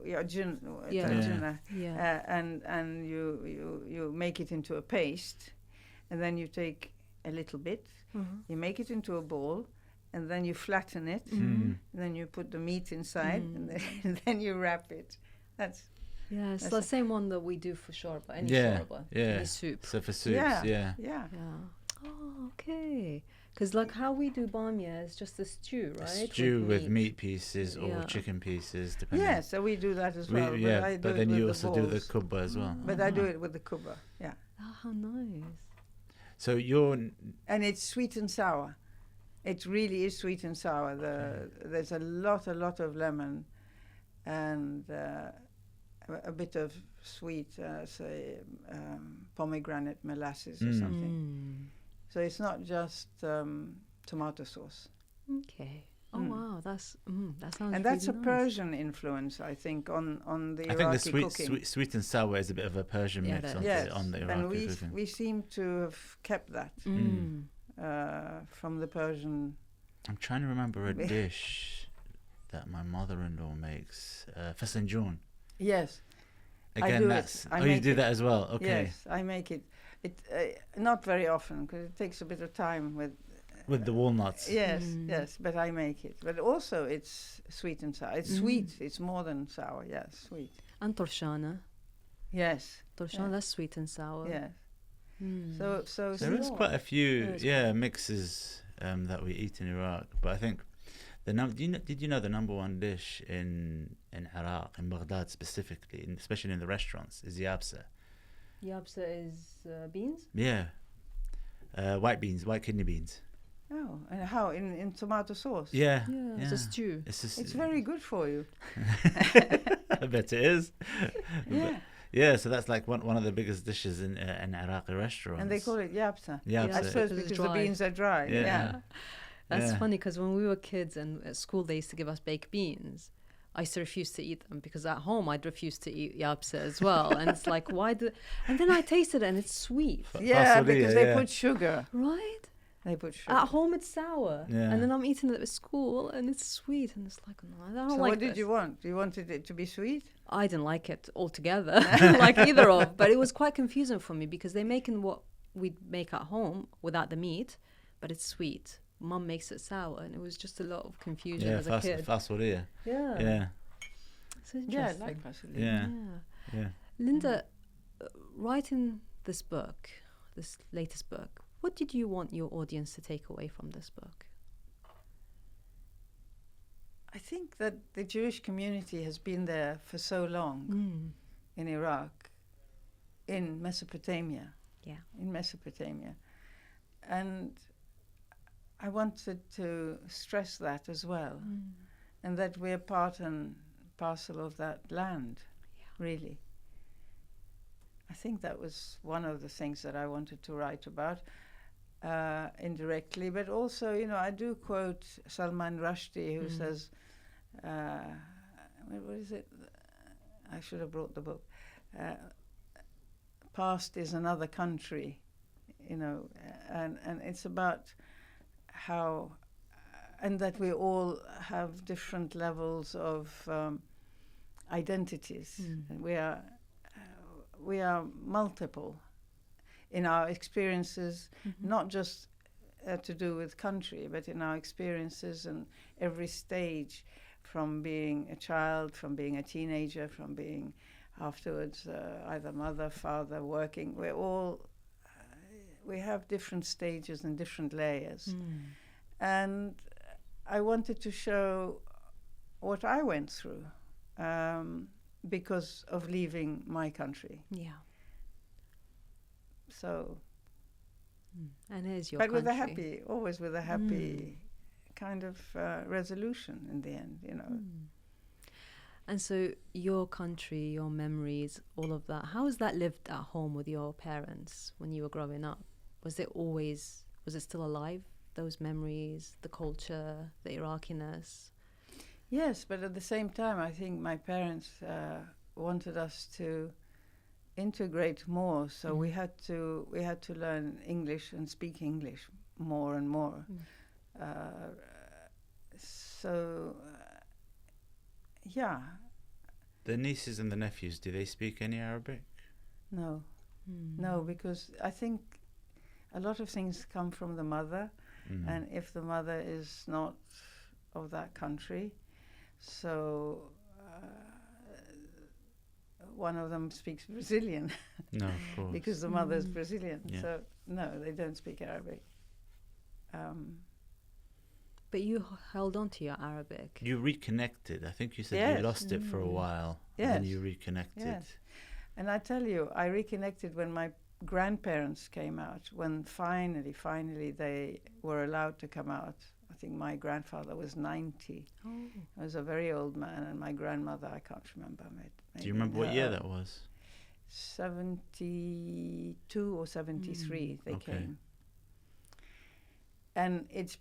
and you make it into a paste, and then you take a little bit, you make it into a ball, and then you flatten it, and then you put the meat inside, and then you wrap it. It's the same one that we do for shorba, any shorba, any soup. So for soups, yeah. Oh, okay. Because like how we do bamia is just a stew, right? A stew with meat pieces or chicken pieces, depending. Yeah, so we do that as well. But then you also do the kubba as well. But I do it with the kubba, yeah. Oh, how nice. So and it's sweet and sour. It really is sweet and sour. There's a lot of lemon, and a bit of sweet, pomegranate molasses or something. So it's not just tomato sauce. Okay. Oh wow, that sounds. And that's really a Persian influence, I think, on the Iraqi I think cooking. sweet and sour is a bit of a Persian mix on the Iraqi and cooking. we seem to have kept that from the Persian I'm trying to remember a dish that my mother-in-law makes. Fasanjoon. Yes. Again, that's... you do that as well? Okay. Yes, I make it. Not very often, because it takes a bit of time with the walnuts. Yes, but I make it. But also it's sweet and sour. It's sweet. It's more than sour. Yes, sweet. And torshana. Yes. Torshana, that's sweet and sour. Yes. So there is quite a few mixes that we eat in Iraq, but I think did you know the number one dish in Iraq, in Baghdad specifically, especially in the restaurants, is yabsa? Yabsa is beans? Yeah. White beans, white kidney beans. Oh, and how? In tomato sauce? Yeah. It's a stew. It's very good for you. I bet it is. Yeah. Yeah, so that's like one of the biggest dishes in Iraqi restaurants. And they call it yabsa. Yabsa. I suppose because the beans are dry. Yeah. That's funny, because when we were kids and at school they used to give us baked beans, I used to refuse to eat them, because at home I'd refuse to eat yabsa as well. And it's like, and then I tasted it and it's sweet. Yeah, because they put sugar. Right? They put sugar. At home it's sour. Yeah. And then I'm eating it at school and it's sweet. And it's like, no, I don't like So what this. did you want? You wanted it to be sweet? I didn't like it altogether, like either of. But it was quite confusing for me, because they're making what we make at home without the meat, but it's sweet. Mum makes it sour, and it was just a lot of confusion as a kid. Fasoliyah. Yeah. It's interesting. Yeah, I like fasoliyah. Yeah. Linda, writing this book, this latest book, what did you want your audience to take away from this book? I think that the Jewish community has been there for so long in Iraq, in Mesopotamia. Yeah. In Mesopotamia. And I wanted to stress that as well, and that we're part and parcel of that land, really. I think that was one of the things that I wanted to write about indirectly, but also, I do quote Salman Rushdie, who says, what is it? I should have brought the book. Past is another country, and it's about how, and that we all have different levels of identities. And we are multiple in our experiences, not just to do with country, but in our experiences and every stage, from being a child, from being a teenager, from being afterwards either mother, father, working. We have different stages and different layers. And I wanted to show what I went through because of leaving my country. Yeah. So. And here's your country. But always with a happy kind of resolution in the end, And so your country, your memories, all of that, how was that lived at home with your parents when you were growing up? Was it still alive, those memories, the culture, the Iraqiness? Yes, but at the same time, I think my parents wanted us to integrate more, so we had to learn English and speak English more and more. The nieces and the nephews, do they speak any Arabic? No. No, because I think a lot of things come from the mother, and if the mother is not of that country, so one of them speaks Brazilian. No, of course. Because the mother is Brazilian. Yeah. So, no, they don't speak Arabic. But you held on to your Arabic. You reconnected. I think you said you lost it for a while. Yes. And then you reconnected. Yes. And I tell you, I reconnected when my grandparents came out, when finally they were allowed to come out. I think my grandfather was 90. Oh. He was a very old man, and my grandmother, I can't remember. Do you remember what year that was? 72 or 73 they came. And it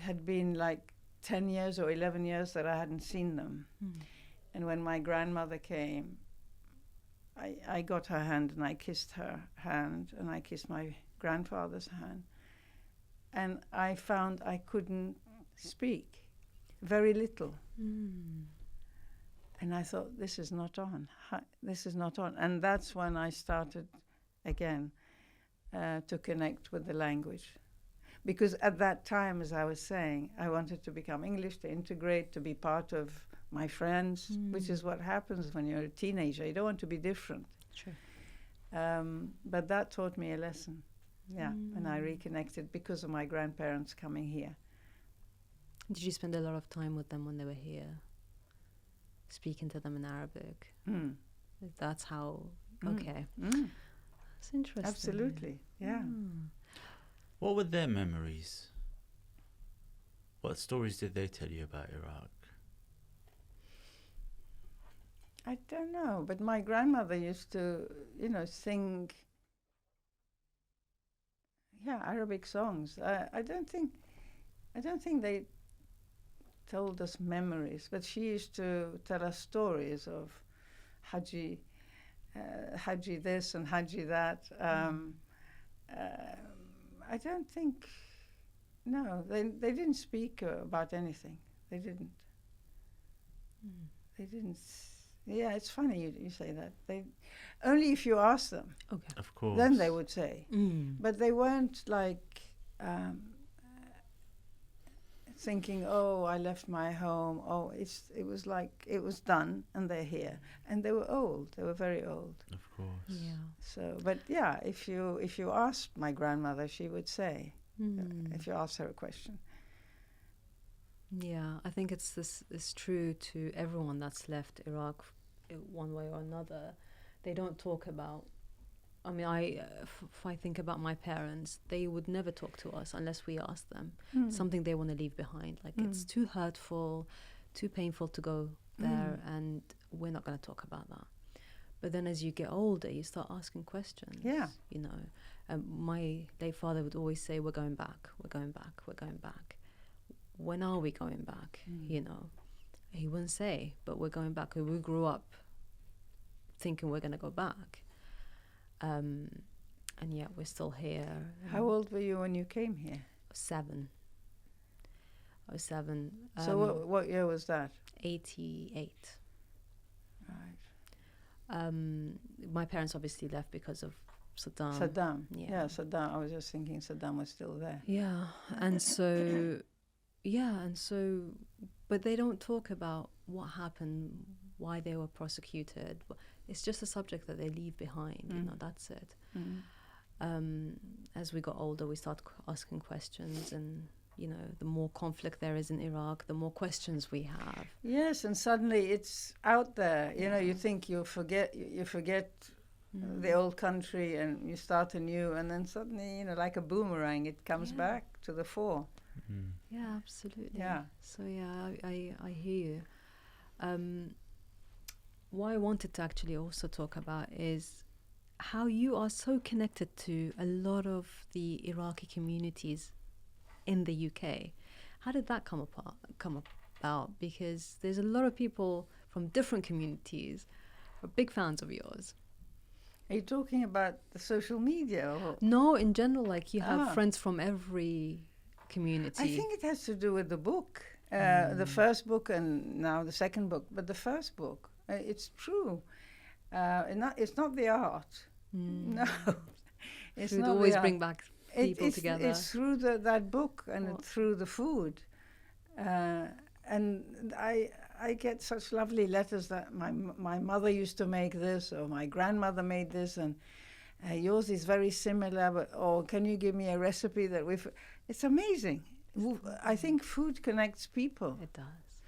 had been like 10 years or 11 years that I hadn't seen them. And when my grandmother came, I got her hand and I kissed her hand and I kissed my grandfather's hand. And I found I couldn't speak, very little. And I thought, this is not on. This is not on. And that's when I started again to connect with the language. Because at that time, as I was saying, I wanted to become English, to integrate, to be part of my friends, which is what happens when you're a teenager. You don't want to be different. Sure. But that taught me a lesson. Yeah, and I reconnected because of my grandparents coming here. Did you spend a lot of time with them when they were here? Speaking to them in Arabic? That's how... Okay. That's interesting. Absolutely, yeah. What were their memories? What stories did they tell you about Iraq? I don't know, but my grandmother used to, sing, Arabic songs. I don't think they told us memories, but she used to tell us stories of Haji this and Haji that. I don't think, no, they didn't speak about anything. They didn't. They didn't. Yeah, it's funny you say that. They only if you ask them. Okay. Of course. Then they would say. But they weren't like thinking, "Oh, I left my home." Oh, it was like it was done, and they're here, and they were old. They were very old. Of course. Yeah. So, but yeah, if you asked my grandmother, she would say. If you ask her a question. Yeah, I think it's true to everyone that's left Iraq one way or another. They don't talk about... I mean, if I think about my parents, they would never talk to us unless we ask them. Something they want to leave behind. Like, it's too hurtful, too painful to go there, and we're not going to talk about that. But then as you get older, you start asking questions. Yeah. My late father would always say, we're going back, we're going back, we're going back. When are we going back? He wouldn't say, but we're going back. We grew up thinking we're going to go back. And yet we're still here. How old were you when you came here? 7. I was 7. So what year was that? 88. Right. My parents obviously left because of Saddam. Saddam. Yeah. Saddam. I was just thinking Saddam was still there. Yeah, and so... but they don't talk about what happened, why they were prosecuted. It's just a subject that they leave behind, that's it. As we got older, we start asking questions, and, the more conflict there is in Iraq, the more questions we have. Yes, and suddenly it's out there. You think you forget the old country and you start anew, and then suddenly, like a boomerang, it comes back to the fore. Yeah, absolutely. Yeah. So I hear you. What I wanted to actually also talk about is how you are so connected to a lot of the Iraqi communities in the UK. How did that come about? Because there's a lot of people from different communities who are big fans of yours. Are you talking about the social media? Or? No, in general, like you have friends from every community. I think it has to do with the book, the first book and now the second book. But the first book, it's true. It's not the art. No, it's not. Always bring back people together. It's through that book and through the food, and I get such lovely letters that my mother used to make this, or my grandmother made this, and yours is very similar. Or can you give me a recipe that we've? It's amazing. I think food connects people. It does.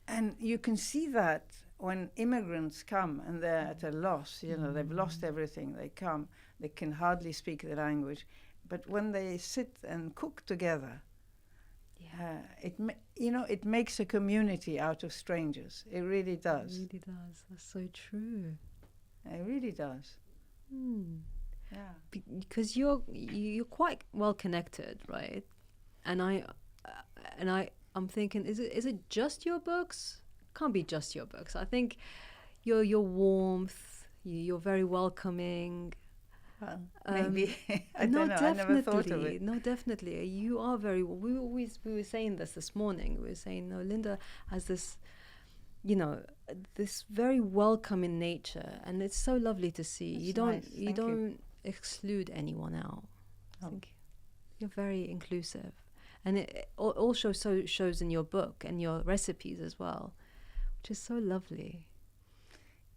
And you can see that when immigrants come and they're at a loss, they've lost everything. They come, they can hardly speak the language. But when they sit and cook together, it makes a community out of strangers. It really does. It really does. That's so true. It really does. Yeah. Because you're quite well connected, right? And I'm thinking, is it just your books? Can't be just your books. I think your warmth, you're very welcoming. Well, maybe. I don't know. I never thought of it. No, definitely. You are very. We were saying this morning. We were saying, no, Linda has this, this very welcoming nature, and it's so lovely to see. That's you don't exclude anyone out. I think you're very inclusive, and it also shows in your book and your recipes as well, which is so lovely.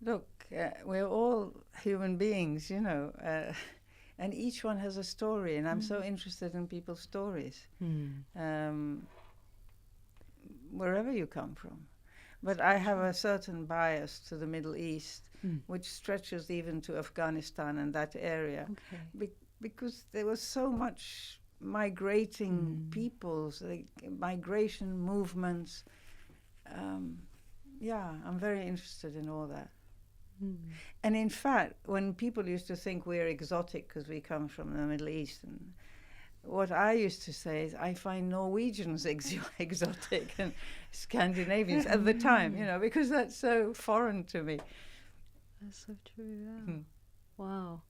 Look, we're all human beings, and each one has a story, and I'm so interested in people's stories, wherever you come from. But I have a certain bias to the Middle East, which stretches even to Afghanistan and that area, because there was so much migrating peoples, migration movements. I'm very interested in all that. And in fact, when people used to think we're exotic because we come from the Middle East, and what I used to say is I find Norwegians exotic and Scandinavians at the time, because that's so foreign to me. That's so true, yeah. Wow.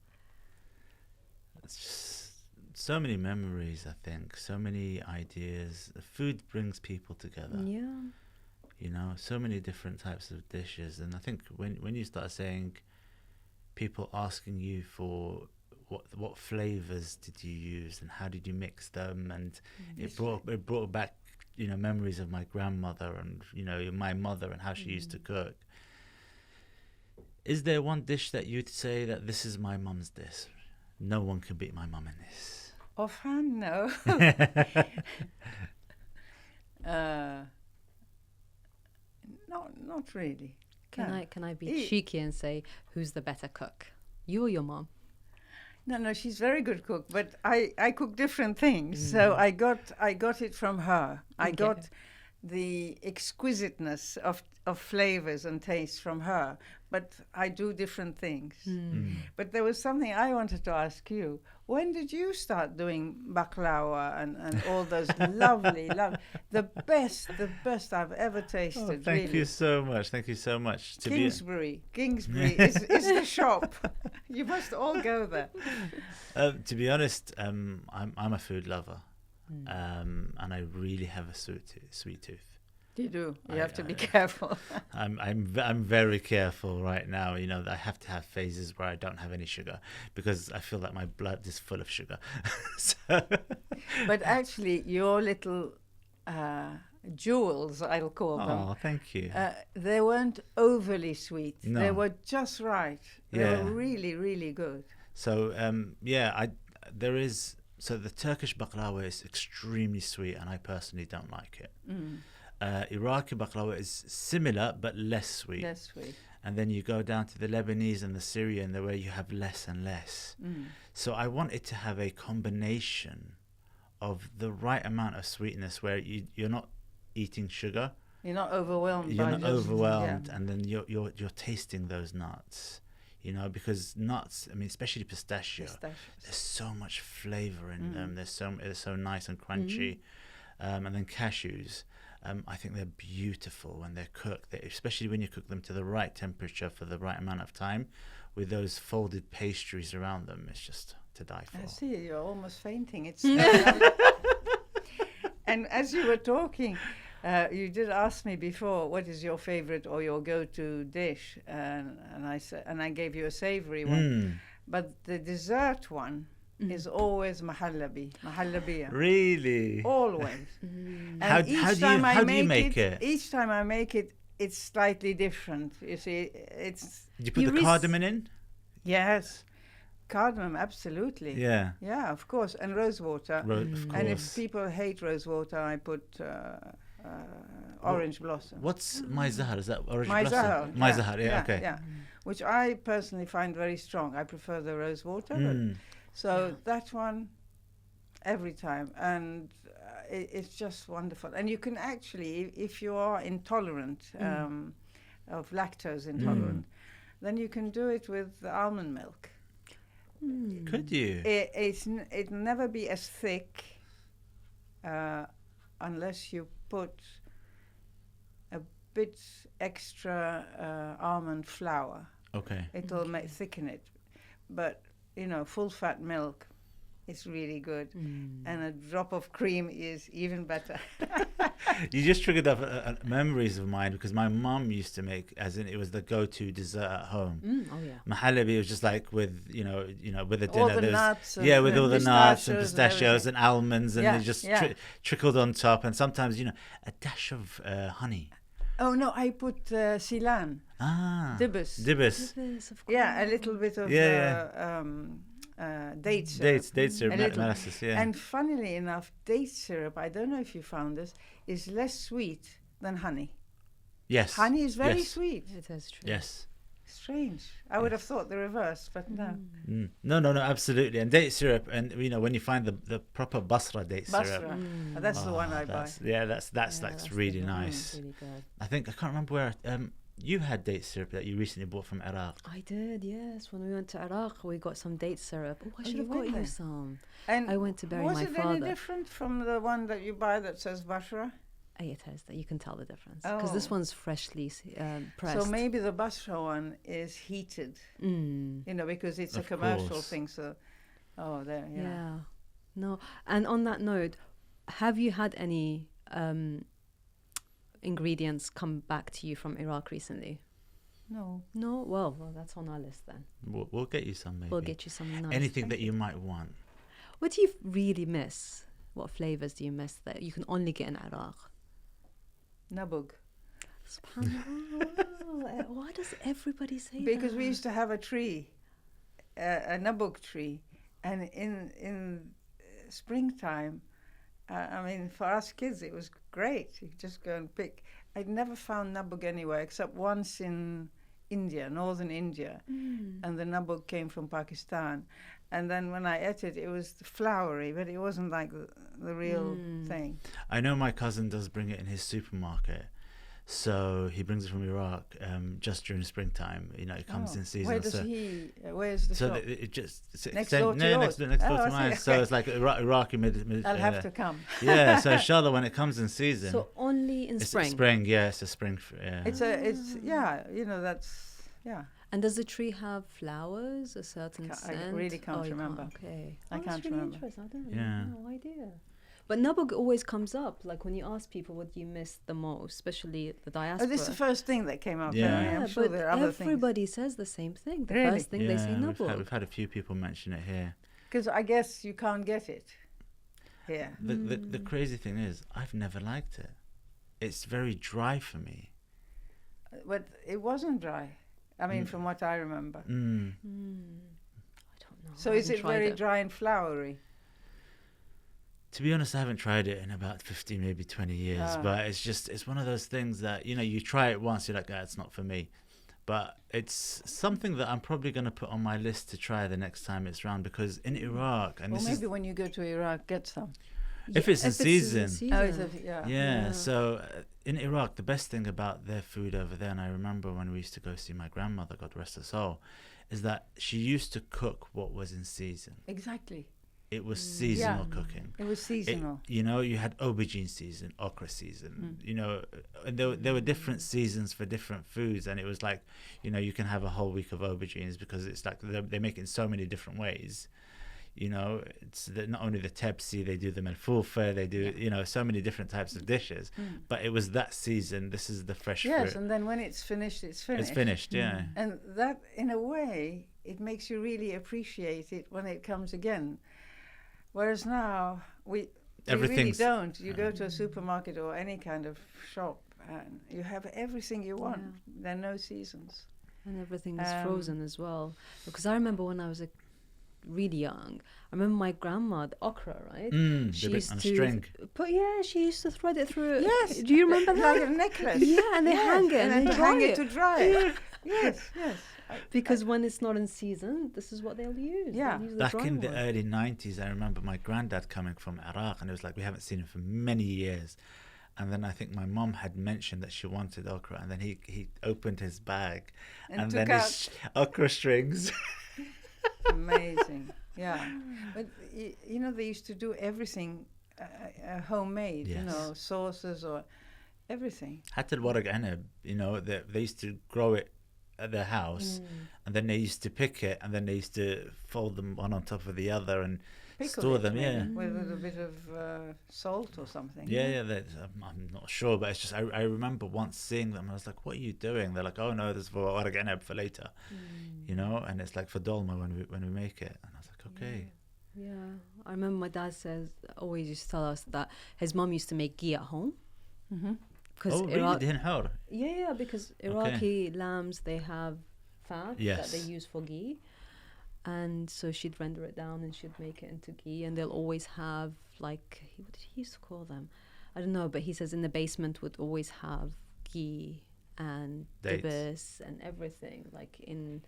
It's just so many memories, I think, so many ideas. The food brings people together. Yeah. So many different types of dishes. And I think when you start saying people asking you for what flavors did you use and how did you mix them, and it brought back memories of my grandmother and my mother and how she used to cook. Is there one dish that you'd say that this is my mum's dish? No one can beat my mum in this. Offhand, no. Not really. Can I be cheeky and say who's the better cook, you or your mom? No, she's very good cook, but I cook different things. So I got it from her. I got the exquisiteness of flavors and tastes from her, but I do different things. But there was something I wanted to ask you. When did you start doing baklava and all those lovely, the best I've ever tasted? Thank you so much. Kingsbury is the shop. You must all go there. To be honest, I'm a food lover, and I really have a sweet tooth. You do. You have to be careful. I'm very careful right now. I have to have phases where I don't have any sugar because I feel that my blood is full of sugar. But actually, your little jewels, I'll call them. Oh, thank you. They weren't overly sweet. No. They were just right. They were really, really good. So So the Turkish baklava is extremely sweet, and I personally don't like it. Iraqi baklava is similar but less sweet. And then you go down to the Lebanese and the Syrian, where you have less and less. So I wanted to have a combination of the right amount of sweetness where you're not eating sugar. You're not overwhelmed. And then you're tasting those nuts. Because nuts, especially pistachio, there's so much flavor in them. They're so nice and crunchy. And then cashews, I think they're beautiful when they're cooked, especially when you cook them to the right temperature for the right amount of time, with those folded pastries around them. It's just to die for. I see, you're almost fainting. It's and as you were talking, you did ask me before, what is your favorite or your go-to dish? And I said, and I gave you a savory one. But the dessert one is always mahalabiya. Really? Always. And how do you make it? Each time I make it, it's slightly different. You see, Did you put the cardamom in? Yes. Cardamom, absolutely. Yeah. Yeah, of course. And rose water. Of course. And if people hate rose water, I put orange blossom. What's my zahar? Is that orange my blossom? Zahar, My zahar, okay. Yeah, which I personally find very strong. I prefer the rose water. So that one, every time. And it's just wonderful. And you can actually, if you are intolerant, of lactose intolerant, then you can do it with almond milk. Could you? It'll never be as thick unless you put a bit extra almond flour. Okay. It'll thicken it. But full fat milk is really good, and a drop of cream is even better. You just triggered up memories of mine, because my mum used to make, as in it was the go-to dessert at home. Oh yeah. Mahalabi was just like with with a dinner. All the there was, nuts. with all the nuts and pistachios and and almonds, and Yeah, they just yeah. trickled on top, and sometimes a dash of honey. Oh no, I put silan, dibus. Dibus. Yes, of course. Yeah, a little bit of date syrup. Dates syrup, A little. molasses, yeah. And funnily enough, date syrup, I don't know if you found this, is less sweet than honey. Yes. Honey is very Yes. sweet. It is true. Yes. Strange. I would have thought the reverse, but no. No, absolutely. And date syrup, and when you find the proper Basra date syrup. Basra. That's the one I buy. That's really the one. nice. Really good. I think I can't remember where you had date syrup that you recently bought from Iraq. I did, yes. When we went to Iraq, we got some date syrup. Oh, I should you have got went you there? some. And I went to bury was my it father. any different from the one that you buy that says Basra? It is that you can tell the difference because this Oh. one's freshly pressed. So maybe the Basra one is heated, because it's a Of commercial course. thing. So, there, Yeah. No. And on that note, have you had any ingredients come back to you from Iraq recently? No. No? Well, that's on our list then. We'll get you some, maybe. We'll get you some nice. Anything that you might want. What do you really miss? What flavors do you miss that you can only get in Iraq? Nabug. SubhanAllah. Why does everybody say Because that? we used to have a tree, a nabug tree, and in springtime, for us kids, it was great. You could just go and pick. I'd never found nabug anywhere except once in India, northern India, and the nabug came from Pakistan. And then when I ate it, it was floury, but it wasn't like the real thing. I know my cousin does bring it in his supermarket. So he brings it from Iraq just during springtime. It comes in season. Where does where's the shop? It just Next door to yours? next door Oh, I to mine. see, So okay. it's like Iraqi mid. I'll have to come. Yeah. So inshallah, when it comes in season, So only in it's spring? Spring, yeah, it's a spring. Yeah. That's And does the tree have flowers, a certain I scent? really can't you remember. Okay. I That's can't really remember. interesting. I don't Yeah. no idea. But nabug always comes up. Like when you ask people what you miss the most, especially the diaspora. this is the first thing that came up. Yeah. I'm sure but there are other things. everybody says the same thing. The Really? first thing they say nabug. We've had a few people mention it here. Because I guess you can't get it here. The crazy thing is, I've never liked it. It's very dry for me. But it wasn't dry. From what I remember. I don't know. So I is haven't it tried very dry and flowery? To be honest, I haven't tried it in about 15, maybe 20 years. But it's one of those things that, you try it once, you're like, it's not for me. But it's something that I'm probably going to put on my list to try the next time it's around, because in Iraq, and Or this maybe when you go to Iraq, get some. if it's in season. Oh, is it? Yeah, so in Iraq, the best thing about their food over there, and I remember when we used to go see my grandmother, God rest her soul, is that she used to cook what was in season. Exactly. It was seasonal cooking. It was seasonal. You had aubergine season, okra season, and there were different seasons for different foods, and it was like, you can have a whole week of aubergines because it's like they make it in so many different ways. It's not only the tepsi, they do the malfoufa, they do, so many different types of dishes. But it was that season, this is the fresh fruit. Yes, and then when it's finished, it's finished. It's finished, yeah. And that, in a way, it makes you really appreciate it when it comes again. Whereas now, we really don't. You go to a supermarket or any kind of shop and you have everything you want. There are no seasons. And everything is frozen as well. Because I remember when I was really young, I remember my grandma, the okra, right? She used on a string. She used to thread it through. Yes. Do you remember that? Like a necklace. Yeah, and they hang it and they hang dry it to dry it. Yes. Because when it's not in season, this is what they'll use. Yeah. They'll use Back dry in the wood. early 90s, I remember my granddad coming from Iraq, and it was like we haven't seen him for many years. And then I think my mom had mentioned that she wanted okra, and then he opened his bag, and then his okra strings. Amazing. Yeah. But, they used to do everything homemade, Yes. sauces or everything. Hatta al-waraq anab, they used to grow it at their house, and then they used to pick it, and then they used to fold them one on top of the other and store them. With a little bit of salt or something. I'm not sure, but it's just I remember once seeing them. I was like, "What are you doing?" They're like, "Oh no, this is for arganeb for later," you know, and it's like for dolma when we make it. And I was like, "Okay." Yeah, I remember my dad always used to tell us that his mum used to make ghee at home. Oh, really? Yeah, because Iraqi lambs, they have fat that they use for ghee. And so she'd render it down and she'd make it into ghee. And they'll always have, like, what did he used to call them? I don't know, but he says in the basement would always have ghee and dibis and everything, like in,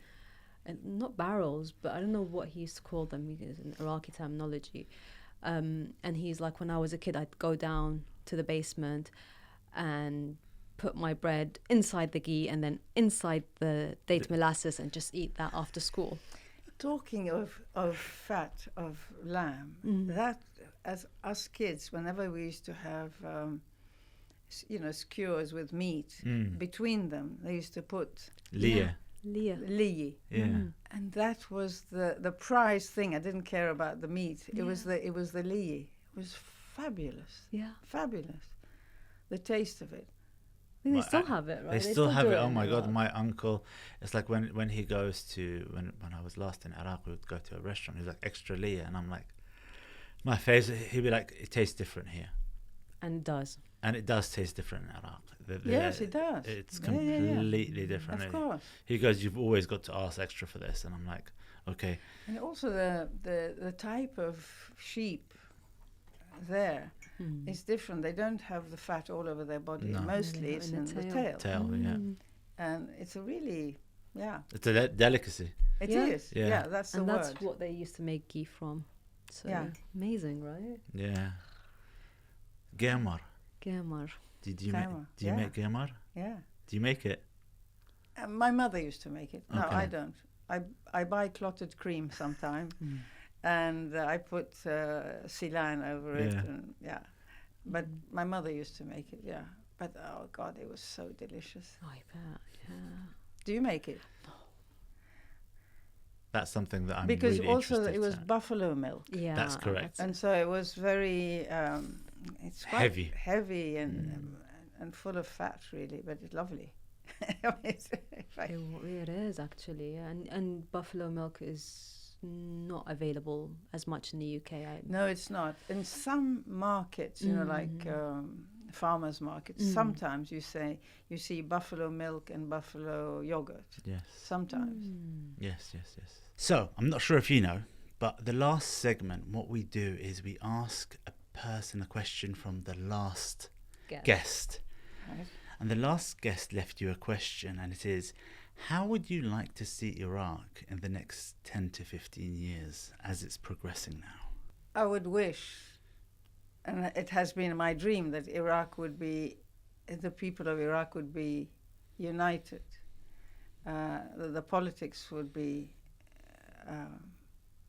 and not barrels, but I don't know what he used to call them because in Iraqi terminology. And he's like, when I was a kid, I'd go down to the basement and put my bread inside the ghee and then inside the date molasses and just eat that after school. Talking of fat of lamb, that as us kids, whenever we used to have, skewers with meat between them, they used to put liya. Liyi. And that was the prized thing. I didn't care about the meat. It was the liyi. It was fabulous. Yeah, fabulous. The taste of it. I think they still have it, right? They still have it. Oh my God, my uncle, it's like when he goes to, when I was last in Iraq, we would go to a restaurant, he's like, extra liya, and I'm like, my face, he'd be like, it tastes different here. And it does. And it does taste different in Iraq. Yes, it does. It's completely different. Of course. He goes, you've always got to ask extra for this, and I'm like, okay. And also the type of sheep there is different. They don't have the fat all over their body. No. Mostly it's in the tail. And it's a really, it's a delicacy. It is. Yeah, that's the word. And that's what they used to make ghee from. So amazing, right? Yeah. Gemar. Did you make gemar? Yeah. Do you make it? My mother used to make it. No, I don't. I buy clotted cream sometimes. And I put silan over it, and but my mother used to make it, But oh God, it was so delicious. Oh, I bet, yeah. Do you make it? No. That's something that I'm because really also interested it was in. buffalo milk. Yeah, that's correct. And so it was very, it's quite heavy and full of fat, really, but it's lovely. It is actually, and buffalo milk is not available as much in the UK. No, it's not. In some markets, like farmers markets, sometimes you see buffalo milk and buffalo yogurt. Yes. Sometimes. Yes. So, I'm not sure if you know, but the last segment, what we do is we ask a person a question from the last guest. Right. And the last guest left you a question, and it is, how would you like to see Iraq in the next 10 to 15 years as it's progressing now? I would wish, and it has been my dream, that the people of Iraq would be united. The politics would be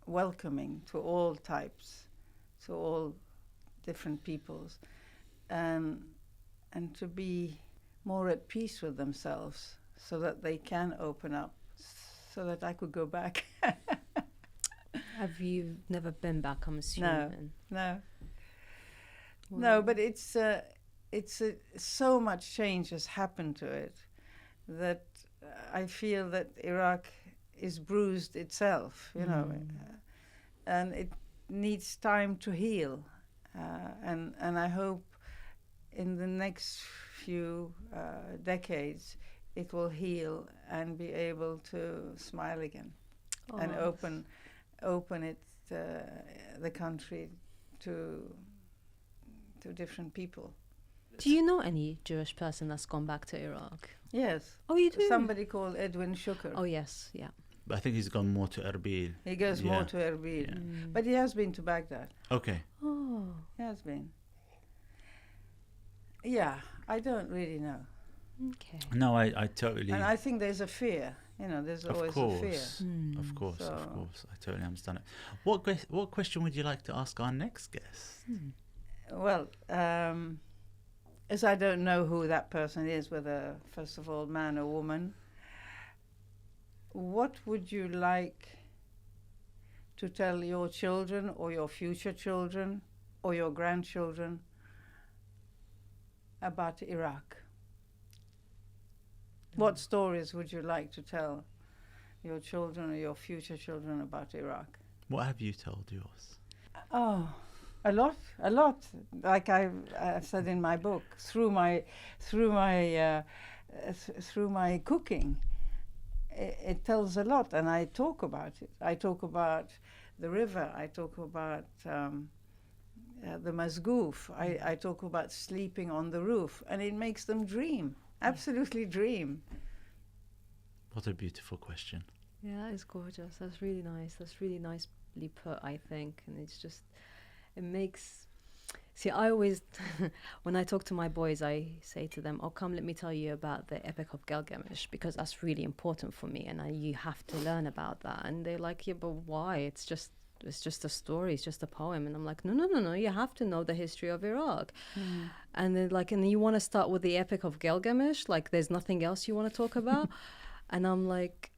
welcoming to all types, to all different peoples, and to be more at peace with themselves, so that they can open up, so that I could go back. Have you never been back, I'm assuming? No. Wow. No, but it's so much change has happened to it that I feel that Iraq is bruised itself, and it needs time to heal. And I hope in the next few decades it will heal and be able to smile again, and open it the country to different people. Do you know any Jewish person that's gone back to Iraq? Yes. Oh, you do? Somebody called Edwin Shukr. Oh, yes, yeah. But I think he's gone more to Erbil. He goes more to Erbil. Yeah. But he has been to Baghdad. Okay. Oh. He has been. Yeah, I don't really know. Okay. No, I totally... And I think there's a fear. There's always a fear. Of course. I totally understand it. What question would you like to ask our next guest? Well, as I don't know who that person is, whether, first of all, man or woman, what would you like to tell your children or your future children or your grandchildren about Iraq? What stories would you like to tell your children or your future children about Iraq? What have you told yours? Oh, a lot. Like I've said in my book, through my cooking, it tells a lot, and I talk about it. I talk about the river. I talk about the masgoof. I talk about sleeping on the roof, and it makes them dream. Absolutely dream. What a beautiful question. Yeah, it's gorgeous. That's really nice. That's really nicely put, I think. And it's just, it makes... See, I always, when I talk to my boys, I say to them, oh, come, let me tell you about the Epic of Gilgamesh, because that's really important for me, and you have to learn about that. And they're like, yeah, but why? It's just a story, it's just a poem. And I'm like, no, you have to know the history of Iraq. And they're like, and you want to start with the Epic of Gilgamesh? Like, there's nothing else you want to talk about? And I'm like,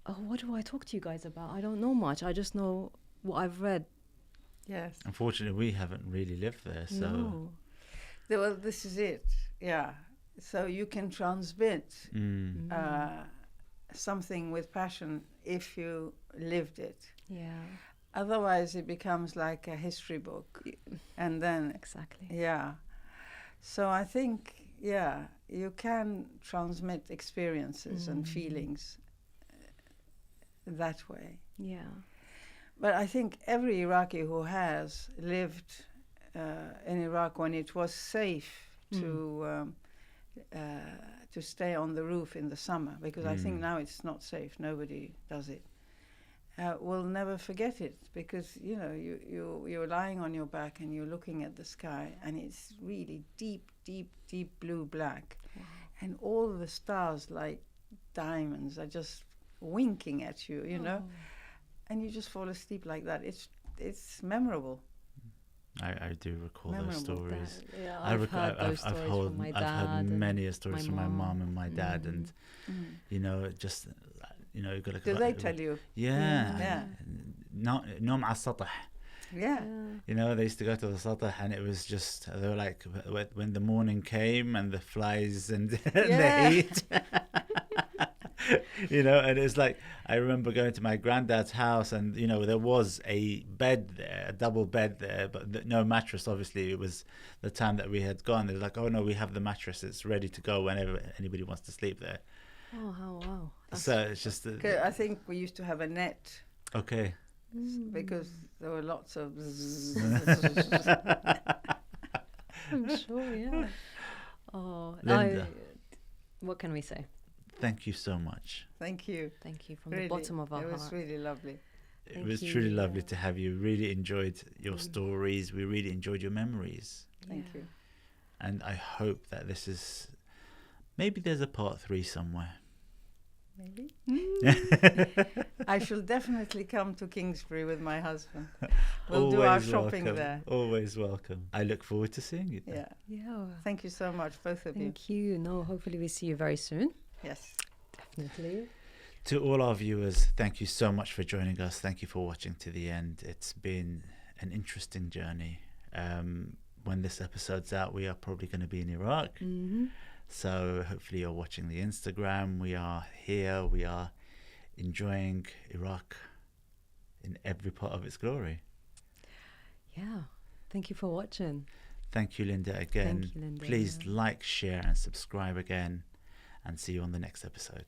oh, what do I talk to you guys about? I don't know much. I just know what I've read. Yes. Unfortunately, we haven't really lived there, so... No. Well, this is it, yeah. So you can transmit something with passion if you lived it. Yeah. Otherwise, it becomes like a history book. And then... Exactly. Yeah. So I think, yeah, you can transmit experiences and feelings that way. Yeah. But I think every Iraqi who has lived in Iraq when it was safe to stay on the roof in the summer, because I think now it's not safe, nobody does it, will never forget it, because you know you're lying on your back and you're looking at the sky, and it's really deep blue black, and all the stars like diamonds are just winking at you, you know, and you just fall asleep like that. It's memorable. I do recall Memorable. those stories. Yeah, I've heard those stories from my dad. I've heard many stories from my mom and my dad, and you know, just you know, you've got to. Do they tell you? Yeah. Yeah. نوم على السطح. Yeah. You know, they used to go to the satah, and it was just, they were like, when the morning came and the flies and the heat. You know, and it's like, I remember going to my granddad's house, and you know, there was a bed there, a double bed there, but no mattress. Obviously, it was the time that we had gone. They're like, oh no, we have the mattress, it's ready to go whenever anybody wants to sleep there. Oh, wow. So it's just I think we used to have a net. Okay. Because there were lots of I'm sure, yeah. Oh, Linda, what can we say? thank you so much. Thank you. Thank you from Really, the bottom of our it was heart. really lovely. It Thank was you, truly lovely yeah. to have you. Really enjoyed your stories. We really enjoyed your memories. Thank you. And I hope that this is, maybe there's a part 3 somewhere. Maybe. I shall definitely come to Kingsbury with my husband. We'll do our shopping welcome. there. Always welcome. I look forward to seeing you there. Yeah. Yeah. Thank you so much, both of you. Thank you. No, hopefully we see you very soon. Yes. Definitely. To all our viewers, thank you so much for joining us. Thank you for watching to the end. It's been an interesting journey. When this episode's out, we are probably going to be in Iraq. So hopefully you're watching the Instagram. We are here. We are enjoying Iraq in every part of its glory. Yeah. Thank you for watching. Thank you, Linda, again. Thank you, Linda. Please like, share, and subscribe again. And see you on the next episode.